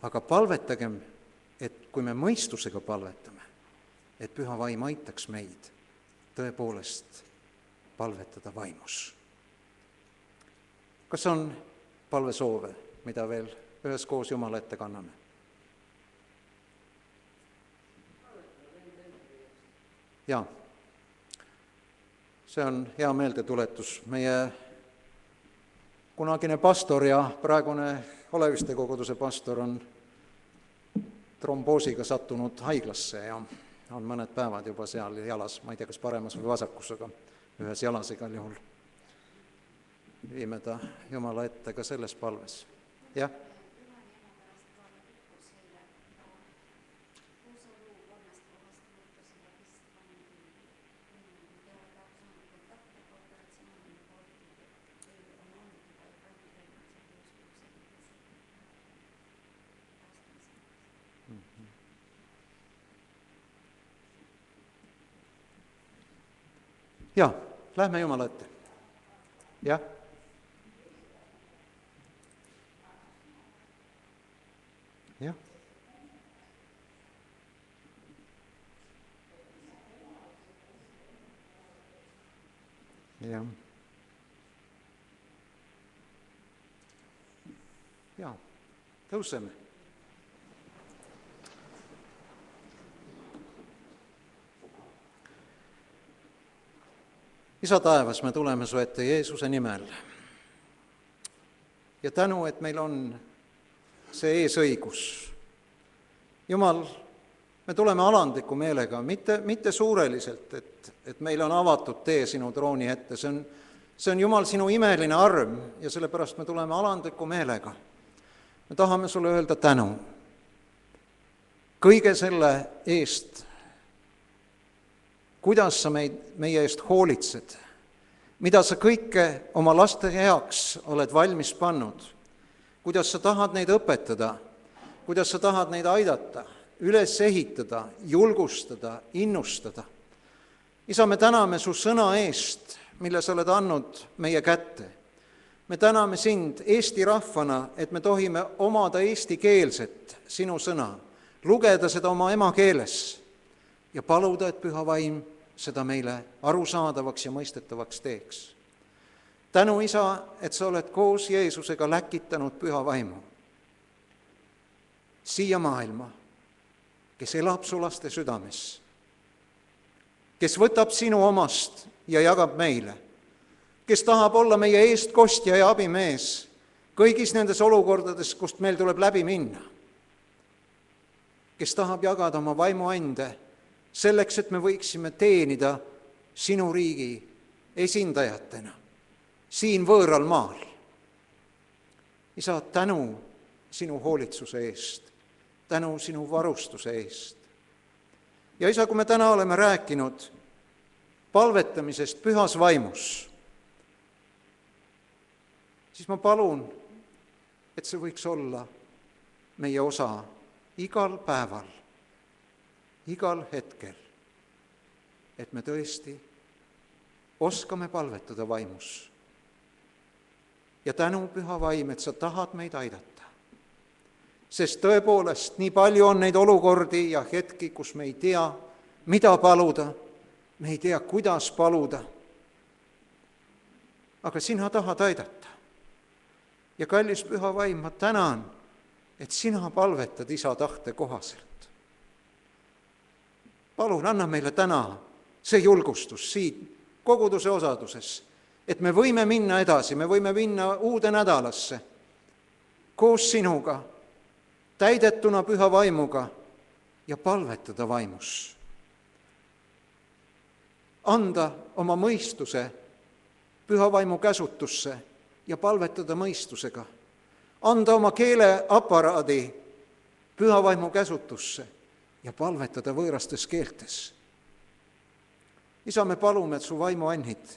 Aga palvetagem, et kui me mõistusega palvetame, et püha vaim aitaks meid tõepoolest palvetada vaimus. Kas on palvesoove, mida veel üheskoos Jumala ette kanname? Jaa, see on hea meeldetuletus. Meie kunagine pastor ja praegune Oleviste koguduse pastor on tromboosiga sattunud haiglasse ja on mõned päevad juba seal jalas, ma ei tea, kas paremas või vasakus, aga ühes jalas igal juhul. Viime ta Jumala ette ka selles palves. Jah? Jaa, lähme Jumala ette. Jah? Jah? Jah. Jaa, tõuseme. Isa taevas, me tuleme su ette Jeesuse nimel. Ja tänu, et meil on see eesõigus. Jumal, me tuleme alandliku meelega, mitte suureliselt, et meil on avatud tee sinu trooni ette. See on Jumal sinu imeline arm ja sellepärast me tuleme alandliku meelega. Me tahame sulle öelda tänu kõige selle eest, kuidas sa meie eest hoolitsed, mida sa kõike oma laste heaks oled valmis pannud, kuidas sa tahad neid õpetada, kuidas sa tahad neid aidata, üles ehitada, julgustada, innustada. Isa, me täname su sõna eest, mille sa oled andnud meie kätte. Me täname sind Eesti rahvana, et me tohime omada eestikeelset sinu sõna, lugeda seda oma emakeeles ja paluda, et püha vaim seda meile arusaadavaks ja mõistetavaks teeks. Tänu, Isa, et sa oled koos Jeesusega läkitanud püha vaimu siia maailma, kes elab su laste südames, kes võtab sinu omast ja jagab meile, kes tahab olla meie eestkostja ja abimees kõigis nendes olukordades, kust meil tuleb läbi minna, kes tahab jagada oma vaimuande selleks, et me võiksime teenida sinu riigi esindajatena siin võõral maal. Isa, tänu sinu hoolitsuse eest, tänu sinu varustuse eest. Ja Isa, kui me täna oleme rääkinud palvetamisest pühas vaimus, siis ma palun, et see võiks olla meie osa igal päeval, igal hetkel, et me tõesti oskame palvetada vaimus. Ja tänu, püha vaim, et sa tahad meid aidata. Sest tõepoolest, nii palju on neid olukordi ja hetki, kus me ei tea, mida paluda, me ei tea, kuidas paluda. Aga sina tahad aidata. Ja kallis püha vaim, ma tänan, et sina palvetad Isa tahte kohaselt. Palun, anna meile täna see julgustus siit koguduse osaduses, et me võime minna edasi, me võime minna uude nädalasse koos sinuga, täidetuna püha vaimuga ja palvetada vaimus. Anda oma mõistuse püha vaimu käsutusse ja palvetada mõistusega. Anda oma keeleaparaadi püha vaimu käsutusse ja palvetada võõrastes keeltes. Isa, me palume, et su vaimuannid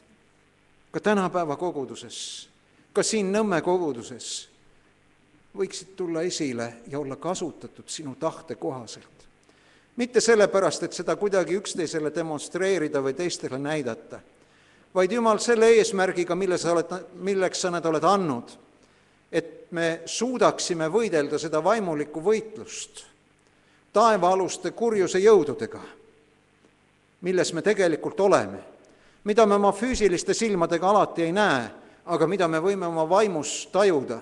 ka tänapäeva koguduses, ka siin Nõmme koguduses võiksid tulla esile ja olla kasutatud sinu tahte kohaselt. Mitte sellepärast, et seda kuidagi üksteisele demonstreerida või teistele näidata, vaid Jumal selle eesmärgiga, milleks sa need oled andnud, et me suudaksime võidelda seda vaimulikku võitlust taevaaluste kurjuse jõududega, milles me tegelikult oleme, mida me oma füüsiliste silmadega alati ei näe, aga mida me võime oma vaimus tajuda,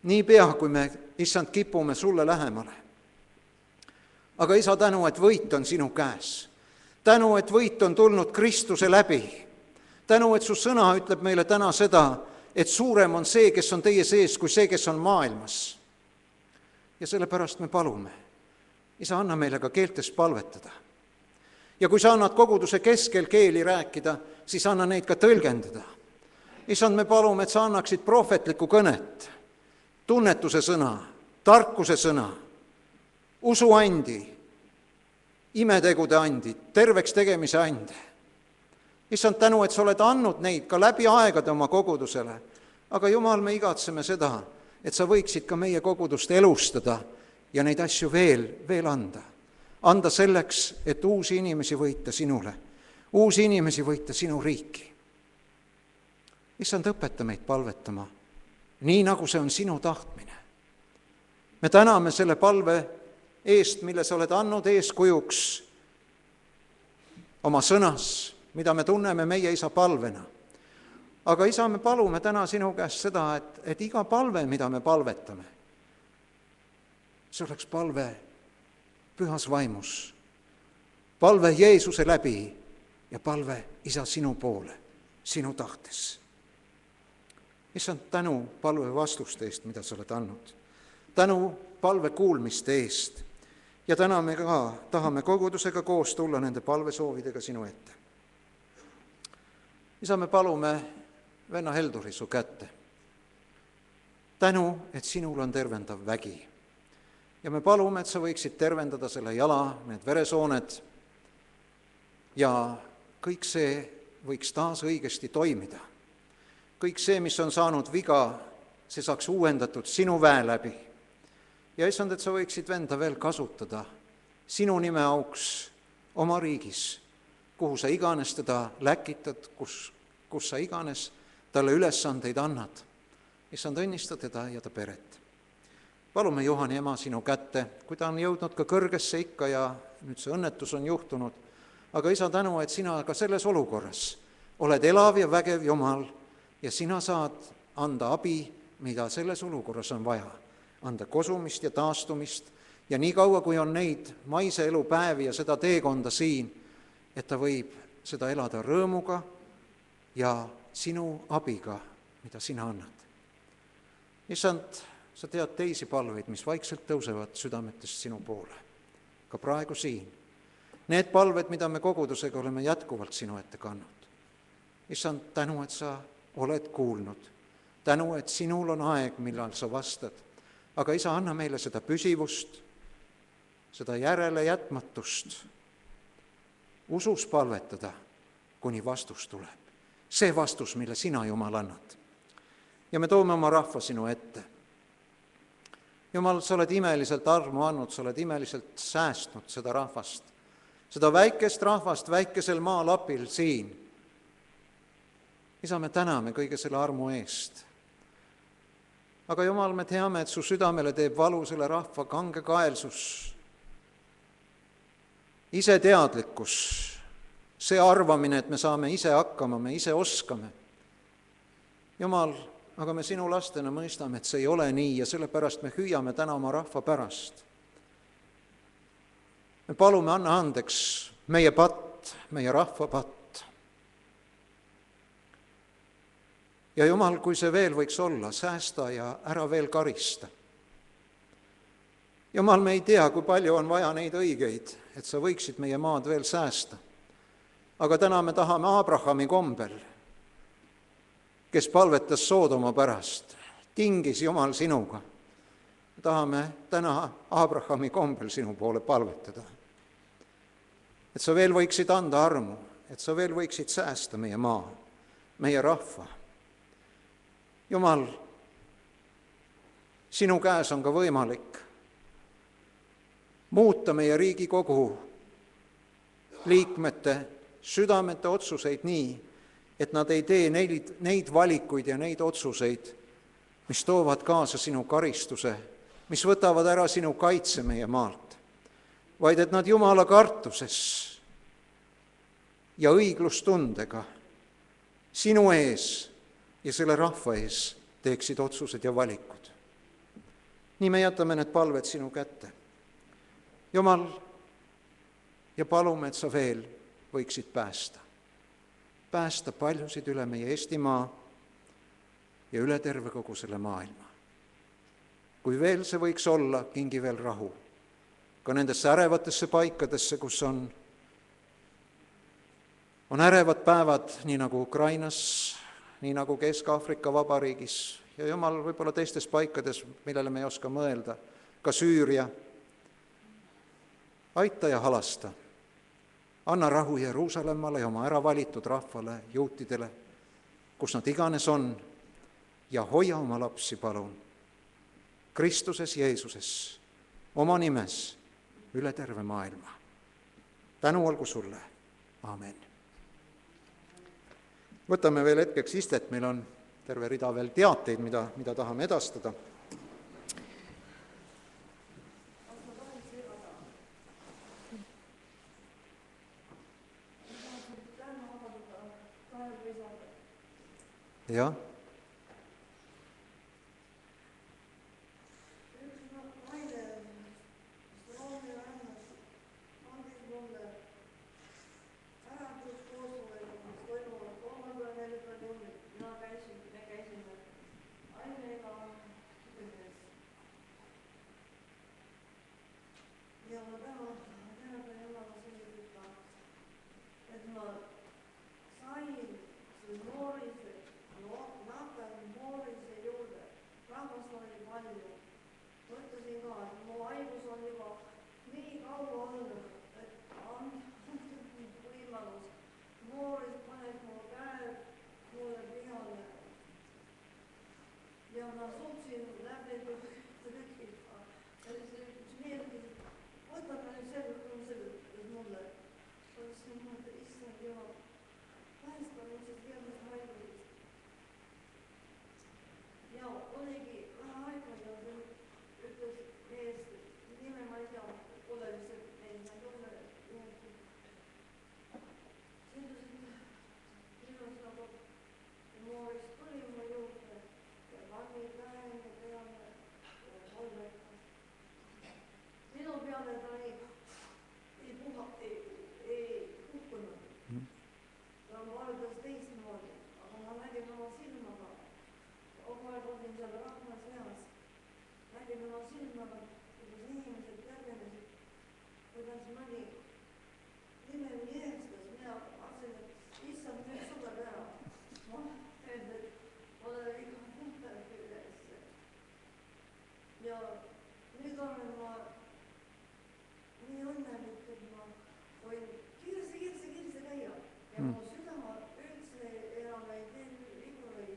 niipea, kui me, Issand, kipume sulle lähemale. Aga Isa, tänu, et võit on sinu käes. Tänu, et võit on tulnud Kristuse läbi. Tänu, et su sõna ütleb meile täna seda, et suurem on see, kes on teie sees, kui see, kes on maailmas. Ja sellepärast me palume. Isa, anna meile ka keeltes palvetada. Ja kui sa annad koguduse keskel keeli rääkida, siis anna neid ka tõlgendada. Issand, me palume, et sa annaksid prohvetlikku kõnet, tunnetuse sõna, tarkuse sõna, usuandi, imetegude andi, terveks tegemise ande. Issand, tänu, et sa oled andnud neid ka läbi aegade oma kogudusele, aga Jumal, me igatseme seda, et sa võiksid ka meie kogudust elustada ja neid asju veel anda. Anda selleks, et uusi inimesi võita sinule, uusi inimesi võita sinu riiki. Issand, õpeta meid palvetama, nii nagu see on sinu tahtmine. Me täname selle palve eest, mille sa oled andnud eeskujuks oma sõnas, mida me tunneme meie Isa palvena. Aga Isa, me palume täna sinu käest seda, et iga palve, mida me palvetame, see oleks palve pühas vaimus, palve Jeesuse läbi ja palve Isa sinu poole, sinu tahtes. Issand, tänu palve vastuste eest, mida sa oled andnud. Tänu palve kuulmiste eest. Ja täna me ka tahame kogudusega koos tulla nende palvesoovidega sinu ette. Isa, me palume venna Helduri su kätte. Tänu, et sinul on tervendav vägi. Ja me palume, et sa võiksid tervendada selle jala, need veresooned ja kõik see võiks taas õigesti toimida. Kõik see, mis on saanud viga, see saaks uuendatud sinu väe läbi. Ja Issand, et sa võiksid venda veel kasutada sinu nime auks oma riigis, kuhu sa iganes teda läkitad, kus sa iganes talle ülesandeid annad. Issand, õnnista teda ja ta peret. Palume Juhani ema sinu kätte, kui ta on jõudnud ka kõrgesse ikka ja nüüd see õnnetus on juhtunud, aga Isa, tänu, et sina ka selles olukorras oled elav ja vägev Jumal ja sina saad anda abi, mida selles olukorras on vaja. Anda kosumist ja taastumist ja nii kaua, kui on neid maise elu päevi ja seda teekonda siin, et ta võib seda elada rõõmuga ja sinu abiga, mida sina annad. Issand, sa tead teisi palveid, mis vaikselt tõusevad südametest sinu poole, ka praegu siin. Need palved, mida me kogudusega oleme jätkuvalt sinu ette kandnud. Issand, tänu, et sa oled kuulnud. Tänu, et sinul on aeg, millal sa vastad. Aga Isa, anna meile seda püsivust, seda järele jätmatust, usus palvetada, kuni vastus tuleb. See vastus, mille sina, Jumal, annad. Ja me toome oma rahva sinu ette. Jumal, sa oled imeliselt armu andnud, sa oled imeliselt säästnud seda rahvast, seda väikest rahvast väikesel maalapil siin. Isa, me täname kõige selle armu eest. Aga Jumal, me teame, et su südamele teeb valu selle rahva kangekaelsus, iseteadlikkus, see arvamine, et me saame ise hakkama, me ise oskame. Jumal, aga me sinu lastena mõistame, et see ei ole nii ja sellepärast me hüüame täna oma rahva pärast. Me palume, anna andeks meie patt, meie rahva patt. Ja Jumal, kui see veel võiks olla, säästa ja ära veel karista. Jumal, me ei tea, kui palju on vaja neid õigeid, et sa võiksid meie maad veel säästa. Aga täna me tahame Abrahami kombel, kes palvetas Soodoma pärast, tingis Jumal sinuga. Me tahame täna Abrahami kombel sinu poole palvetada. Et sa veel võiksid anda armu, et sa veel võiksid säästa meie maa, meie rahva. Jumal, sinu käes on ka võimalik muuta meie Riigikogu liikmete südamete otsuseid nii, et nad ei tee neid valikuid ja neid otsuseid, mis toovad kaasa sinu karistuse, mis võtavad ära sinu kaitse meie maalt, vaid et nad Jumala kartuses ja õiglustundega sinu ees ja selle rahva ees teeksid otsused ja valikud. Nii me jätame need palved sinu kätte. Jumal, ja palume, et sa veel võiksid päästa. Päästa paljusid üle meie Eestimaa ja üle terve kogu selle maailma. Kui veel see võiks olla, kingi veel rahu. Ka nendesse ärevatesse paikadesse, kus on ärevad päevad, nii nagu Ukrainas, nii nagu Kesk-Aafrika Vabariigis ja Jumal võib-olla teistes paikades, millele me ei oska mõelda, ka Süüria. Aita ja halasta. Anna rahu Jeruusalemmale ja oma äravalitud rahvale, juutidele, kus nad iganes on, ja hoia oma lapsi, palun, Kristuses Jeesuses, oma nimes, üle terve maailma. Tänu olgu sulle. Amen. Võtame veel hetkeks istet, meil on terve rida veel teateid, mida tahame edastada. Jah. inimesed tervenesid, kuidas mõni nime miestas, mina mõtlesin, et issand, nüüd suudab ära. Ma ütlen, et ole iga number ülesse. Ja nüüd olen ma nii õnnelik, et ma võin kiiresti käia. Ja mu südama üldse enam ei tee vigu või.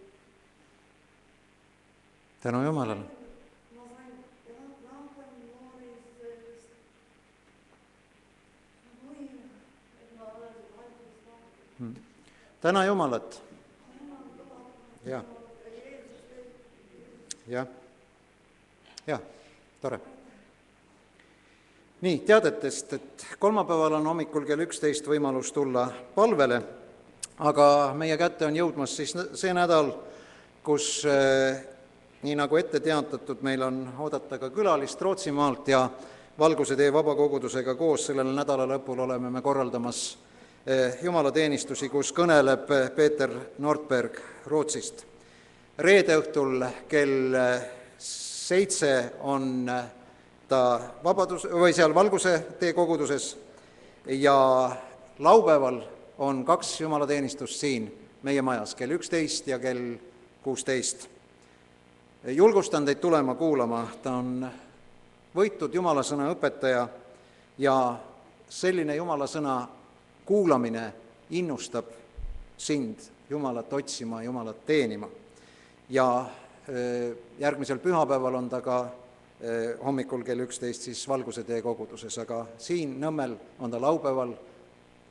Tänu Jumalale. Ma sain naapan nooris sellest võin, et ma olen valmis vaadata. Täna Jumalat. Jah. Jah, tore. Nii, teadetest, et kolmapäeval on hommikul kell 11 võimalus tulla palvele, aga meie kätte on jõudmas siis see nädal, kus nii nagu ette teatatud, meil on oodata ka külalist Rootsimaalt ja Valguse tee vabakogudusega koos sellel nädala lõpul oleme me korraldamas jumalateenistusi, kus kõneleb Peeter Nordberg Rootsist. Reede õhtul kell 7 on ta seal Valguse tee koguduses ja laupäeval on 2 jumalateenistust siin meie majas, kell 11 ja kell 16. Julgustan teid tulema kuulama, ta on võitud jumalasõna õpetaja ja selline jumalasõna kuulamine innustab sind Jumalat otsima, Jumalat teenima. Ja järgmisel pühapäeval on ta ka hommikul kell 11 siis Valguse tee koguduses, aga siin Nõmmel on ta laupäeval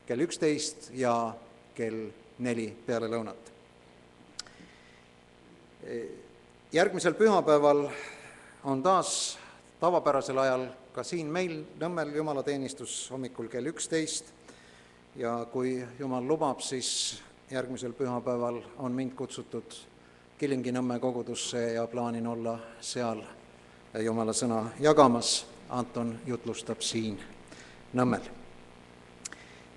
kell 11 ja kell 4 peale lõunat. Järgmisel pühapäeval on taas tavapärasel ajal ka siin meil Nõmmel jumalateenistus hommikul kell 11 ja kui Jumal lubab, siis järgmisel pühapäeval on mind kutsutud Kilingi-Nõmme kogudusse ja plaanin olla seal Jumala sõna jagamas. Anton jutlustab siin Nõmmel.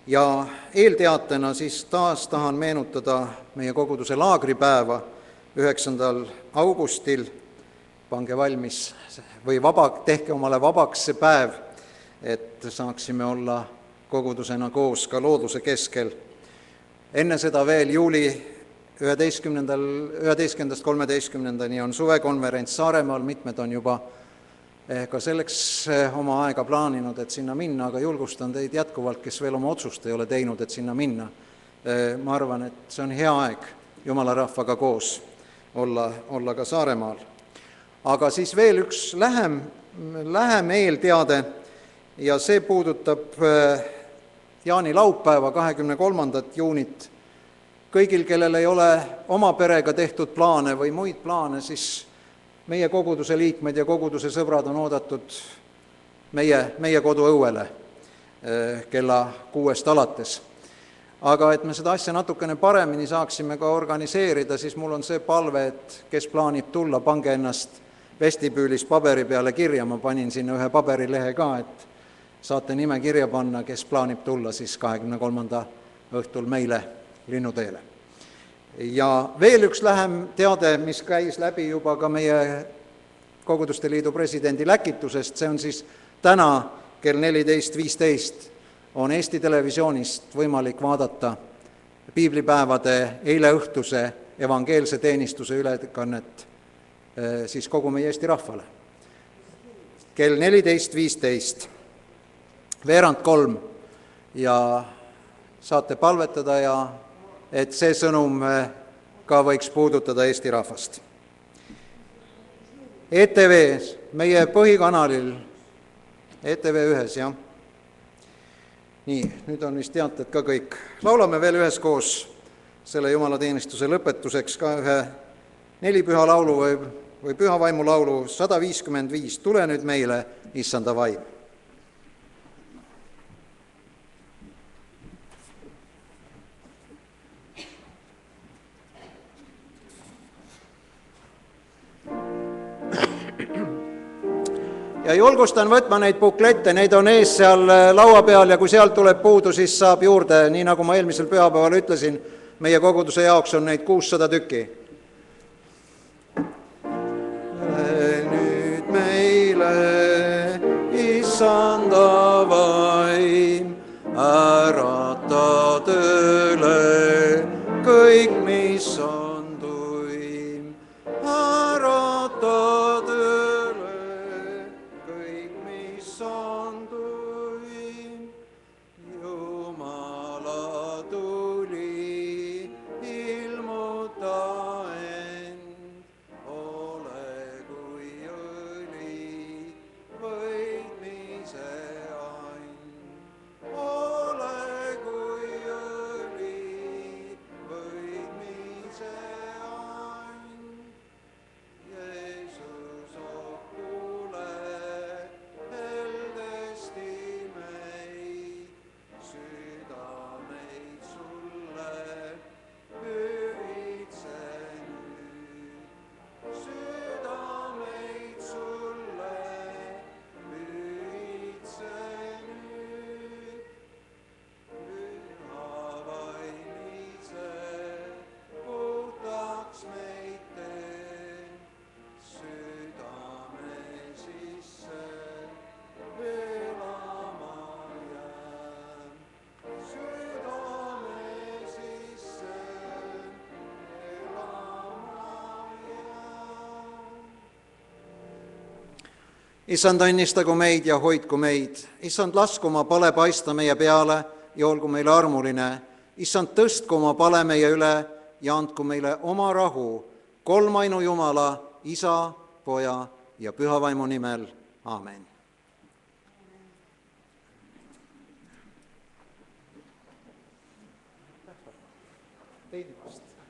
Ja eelteatena siis taas tahan meenutada meie koguduse laagripäeva 9. augustil. Pange valmis või tehke omale vabaks see päev, et saaksime olla kogudusena koos ka looduse keskel. Enne seda veel juuli 11.–13. on suvekonverents Saaremaal, mitmed on juba ka selleks oma aega plaaninud, et sinna minna, aga julgustan teid jätkuvalt, kes veel oma otsust ei ole teinud, et sinna minna. Ma arvan, et see on hea aeg Jumala rahvaga koos olla ka Saaremaal. Aga siis veel üks lähem eelteade ja see puudutab jaanilaupäeva 23. juunit. Kõigil, kellel ei ole oma perega tehtud plaane või muid plaane, siis meie koguduse liikmed ja koguduse sõbrad on oodatud meie koduõuele kella 6 alates. Aga et me seda asja natukene paremini saaksime ka organiseerida, siis mul on see palve, et kes plaanib tulla, pange ennast vestibüülis paberi peale kirja, ma panin sinna ühe paberilehe ka, et saate nime kirja panna, kes plaanib tulla siis 23. õhtul meile Linnuteele. Ja veel üks lähem teade, mis käis läbi juba ka meie Koguduste Liidu presidendi läkitusest, see on siis täna kell 14.15 on Eesti Televisioonist võimalik vaadata piiblipäevade eileõhtuse evangeelse teenistuse ülekannet siis kogu meie Eesti rahvale. Kell 14.15, 14:03 ja saate palvetada ja et see sõnum ka võiks puudutada Eesti rahvast. ETV-s, meie põhikanalil, ETV1, jah. Nii, nüüd on vist teated ka kõik. Laulame veel üheskoos selle jumalateenistuse lõpetuseks ka ühe 4 püha laulu või püha vaimu laulu 155. Tule nüüd meile, issanda vaim. Ja julgustan võtma neid buklette, neid on ees seal laua peal ja kui sealt tuleb puudu, siis saab juurde, nii nagu ma eelmisel pühapäeval ütlesin, meie koguduse jaoks on neid 600 tükki. Nüüd meile issanda vaim, ärata tööle kõik, mis on tuim. ärata tööle kõik, mis on tuim. Jumala tuli, ilmuta end, ole kui õli, võitmise and. ole kui õli, võitmise and. Jeesus, oh kuule heldesti meid, südameid sulle pühitse nüüd. südameid sulle pühitse nüüd. Püha vaimise puhtaks meid tee, südame sisse elama jää. südame sisse elama jää. Issand, õnnistagu meid ja hoidku meid. Issand, lasku oma pale paista meie peale ja olgu meile armuline. Issand, tõstku oma pale meie üle ja andku meile oma rahu, kolmainu Jumala, Isa, Poja ja Püha Vaimu nimel. Aamen. Teid vast.